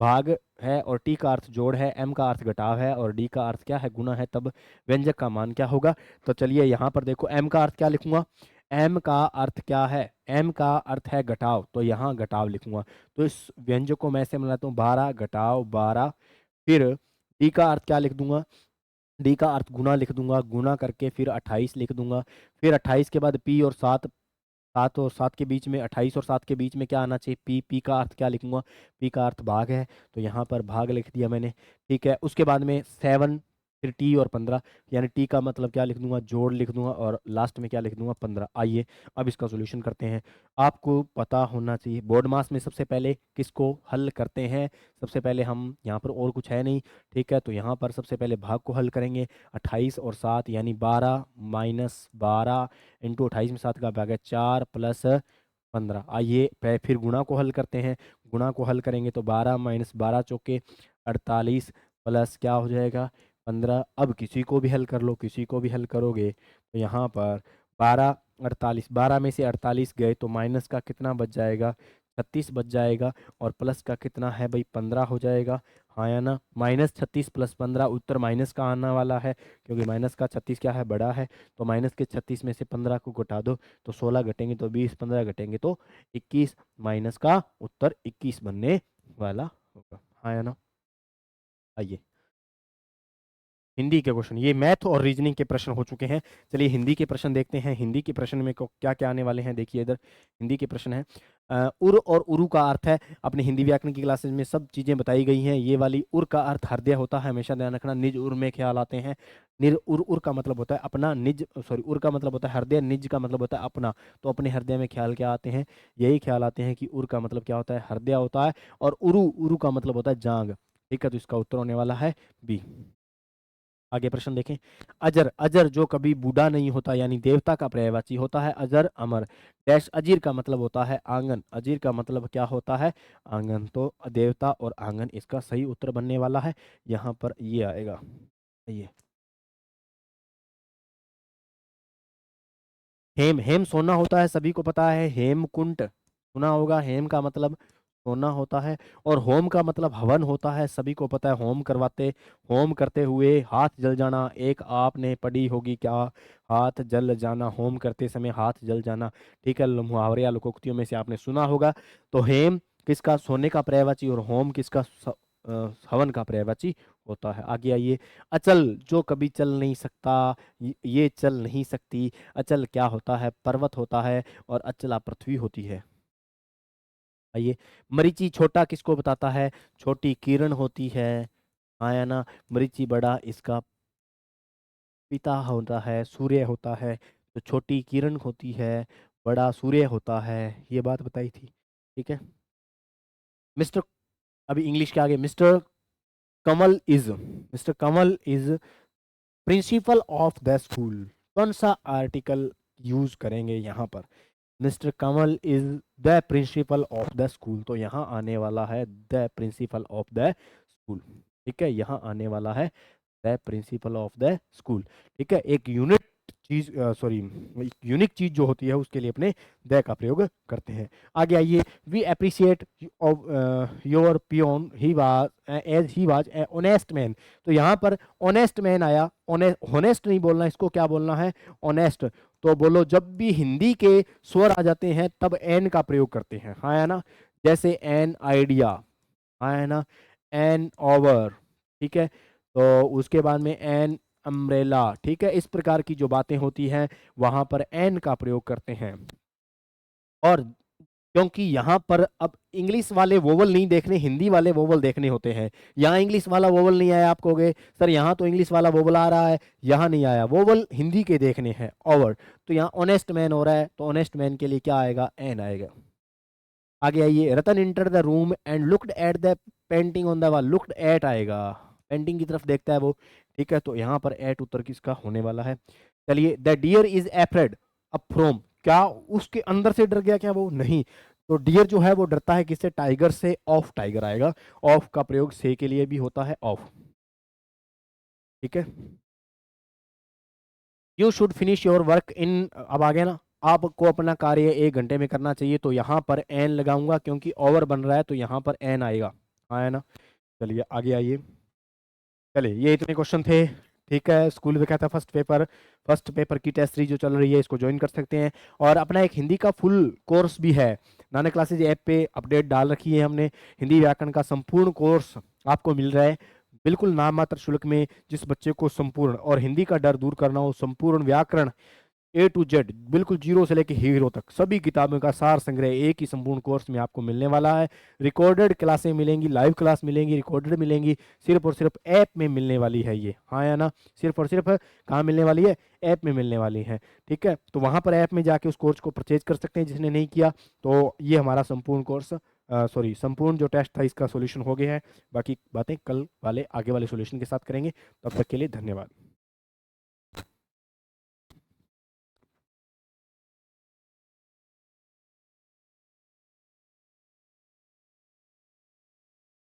भाग है और T का अर्थ जोड़ है, M का अर्थ घटाव है और D का अर्थ क्या है, गुना है, तब व्यंजक का मान क्या होगा। तो चलिए यहाँ पर देखो, M का अर्थ क्या लिखूंगा, M का अर्थ क्या है, M का अर्थ है घटाव, तो यहाँ घटाव लिखूंगा। तो इस व्यंजक को मैं ऐसे बनाता हूँ, 12 घटाव 12। फिर D का अर्थ क्या लिख दूंगा, D का अर्थ गुना लिख दूंगा, गुना करके फिर 28 लिख दूंगा। फिर 28 के बाद P और 7, 7 और 7 के बीच में, 28 और 7 के बीच में क्या आना चाहिए, P का अर्थ क्या लिखूंगा, P का अर्थ भाग है, तो यहाँ पर भाग लिख दिया मैंने। ठीक है, उसके बाद में 7, फिर T और 15, यानी T का मतलब क्या लिख दूंगा, जोड़ लिख दूंगा, और लास्ट में क्या लिख दूंगा, 15। आइए अब इसका सोल्यूशन करते हैं। आपको पता होना चाहिए बोर्ड मास में सबसे पहले किसको हल करते हैं। सबसे पहले हम यहाँ पर, और कुछ है नहीं, ठीक है, तो यहाँ पर सबसे पहले भाग को हल करेंगे। 28 और 7 यानी 12 माइनस 12 इंटू 28 में 7 का भाग है 4 प्लस 15। आइए फिर गुणा को हल करते हैं। गुणा को हल करेंगे तो 12 माइनस 12 चौके 48 प्लस क्या हो जाएगा 15। अब किसी को भी हल कर लो, किसी को भी हल करोगे तो यहाँ पर 12 48, 12 में से 48 गए तो माइनस का कितना बच जाएगा, 36 बच जाएगा और प्लस का कितना है भाई 15 हो जाएगा, हाँ या ना। -36 + 15 उत्तर माइनस का आने वाला है, क्योंकि माइनस का 36 क्या है, बड़ा है। तो माइनस के 36 में से 15 को घटा दो तो 16 घटेंगे तो 20, 15 घटेंगे तो 21, माइनस का उत्तर 21 बनने वाला होगा, हाँ या ना। आइए हिंदी के क्वेश्चन, ये मैथ और रीजनिंग के प्रश्न हो चुके हैं। चलिए हिंदी के प्रश्न देखते हैं। हिंदी के प्रश्न में क्या क्या आने वाले हैं, देखिए इधर हिंदी के प्रश्न है। उर और उरु का अर्थ है, अपने हिंदी व्याकरण की क्लासेस में सब चीजें बताई गई हैं। ये वाली उर का अर्थ हृदय होता है, हमेशा ध्यान रखना। निज उर में ख्याल आते हैं। निर उर, उर का मतलब होता है अपना, निज सॉरी उर का मतलब होता है हृदय, निज का मतलब होता है अपना। तो अपने हृदय में ख्याल क्या आते हैं, यही ख्याल आते हैं कि उर का मतलब क्या होता है, हृदय होता है। और उरु, उरु का मतलब होता है जांग। ठीक है, तो इसका उत्तर होने वाला है बी। आगे प्रश्न देखें। अजर, अजर जो कभी बूढ़ा नहीं होता यानी देवता का पर्यायवाची होता है। अजर अमर डैश अजीर का मतलब होता है आंगन। अजीर का मतलब क्या होता है, आंगन। तो देवता और आंगन इसका सही उत्तर बनने वाला है। यहाँ पर ये आएगा, ये हेम, हेम सोना होता है, सभी को पता है। हेमकुंट सुना होगा, हेम का मतलब सोना होता है। और होम का मतलब हवन होता है, सभी को पता है। होम करवाते, होम करते हुए हाथ जल जाना, एक आपने पढ़ी होगी क्या, हाथ जल जाना, होम करते समय हाथ जल जाना। ठीक है, मुहावरे या लोकोक्तियों में से आपने सुना होगा। तो हेम किसका, सोने का पर्यायवाची, और होम किसका, हवन का पर्यायवाची होता है। आगे आइए। अचल जो कभी चल नहीं सकता, ये चल नहीं सकती। अचल क्या होता है, पर्वत होता है। और अचला पृथ्वी होती है। आइए, मरीचि छोटा किसको बताता है, छोटी किरण होती है, हाँ या ना। मरीचि बड़ा इसका पिता होता है, सूर्य होता है। तो छोटी किरण होती है, बड़ा सूर्य होता है, ये बात बताई थी। ठीक है मिस्टर, अभी इंग्लिश के आगे। Mister Kamal is principle of the school. कौन सा आर्टिकल यूज करेंगे यहाँ पर, mister Kamal is the principle of the school. तो यहाँ आने वाला है the principle of the school. ठीक है, यहाँ आने वाला है the principle of the school. ठीक है, एक यूनिट चीज, सॉरी यूनिक चीज जो होती है उसके लिए अपने द का प्रयोग करते हैं। आगे आइए। We appreciate your peon, he was as he was a honest man. तो यहाँ पर ऑनेस्ट मैन आया, ऑनेस्ट नहीं बोलना, इसको क्या बोलना है, ऑनेस्ट। तो बोलो, जब भी हिंदी के स्वर आ जाते हैं तब एन का प्रयोग करते हैं, हाँ है ना। जैसे एन आइडिया, हाँ है ना, एन ओवर। ठीक है, तो उसके बाद में एन अम्ब्रेला। ठीक है, इस प्रकार की जो बातें होती हैं वहां पर एन का प्रयोग करते हैं। और क्योंकि यहाँ पर अब इंग्लिश वाले वोवल नहीं देखने, हिंदी वाले वोवल देखने होते हैं। यहाँ इंग्लिश वाला वोवल नहीं आया, आप कहोगे सर यहाँ तो इंग्लिश वाला वोवल आ रहा है, यहाँ नहीं आया, वोवल हिंदी के देखने हैं। ओवर, तो यहाँ ऑनेस्ट मैन हो रहा है, तो ऑनेस्ट मैन के लिए क्या आएगा, एन आएगा। आगे आइए। Ratan enter the room and looked at the painting on the wall. Looked at आएगा, पेंटिंग की तरफ देखता है वो। ठीक है, तो यहाँ पर एट उत्तर किसका होने वाला है। चलिए, द डियर इज एफ्रेड अब फ्रोम, क्या उसके अंदर से डर गया क्या, वो नहीं। तो डियर जो है वो डरता है किससे, टाइगर से। ऑफ टाइगर आएगा, ऑफ का प्रयोग से के लिए भी होता है, ऑफ। ठीक है, you should finish your work in, अब आ गया ना, आपको अपना कार्य 1 घंटे में करना चाहिए। तो यहाँ पर एन लगाऊंगा क्योंकि ओवर बन रहा है, तो यहाँ पर एन आएगा, हाँ है ना। चलिए आगे आइए। चलिए, ये इतने क्वेश्चन थे। ठीक है, स्कूल में क्या था, फर्स्ट पेपर की टेस्ट सीरीज जो चल रही है इसको ज्वाइन कर सकते हैं। और अपना एक हिंदी का फुल कोर्स भी है, नाना क्लासेज ऐप पे अपडेट डाल रखी है हमने। हिंदी व्याकरण का संपूर्ण कोर्स आपको मिल रहा है बिल्कुल नाम मात्र शुल्क में। जिस बच्चे को संपूर्ण और हिंदी का डर दूर करना हो, संपूर्ण व्याकरण A to Z बिल्कुल जीरो से लेके हीरो तक सभी किताबों का सार संग्रह एक ही संपूर्ण कोर्स में आपको मिलने वाला है। रिकॉर्डेड क्लासें मिलेंगी, लाइव क्लास मिलेंगी, रिकॉर्डेड मिलेंगी, सिर्फ और सिर्फ ऐप में मिलने वाली है ये, हाँ या ना। सिर्फ और सिर्फ कहाँ मिलने वाली है, ऐप में मिलने वाली है। ठीक है, तो वहाँ पर ऐप में जाके उस कोर्स को परचेज कर सकते हैं जिसने नहीं किया। तो ये हमारा संपूर्ण कोर्स, सॉरी संपूर्ण जो टेस्ट था इसका सोल्यूशन हो गया है। बाकी बातें कल वाले आगे वाले सोल्यूशन के साथ करेंगे। तब तक के लिए धन्यवाद।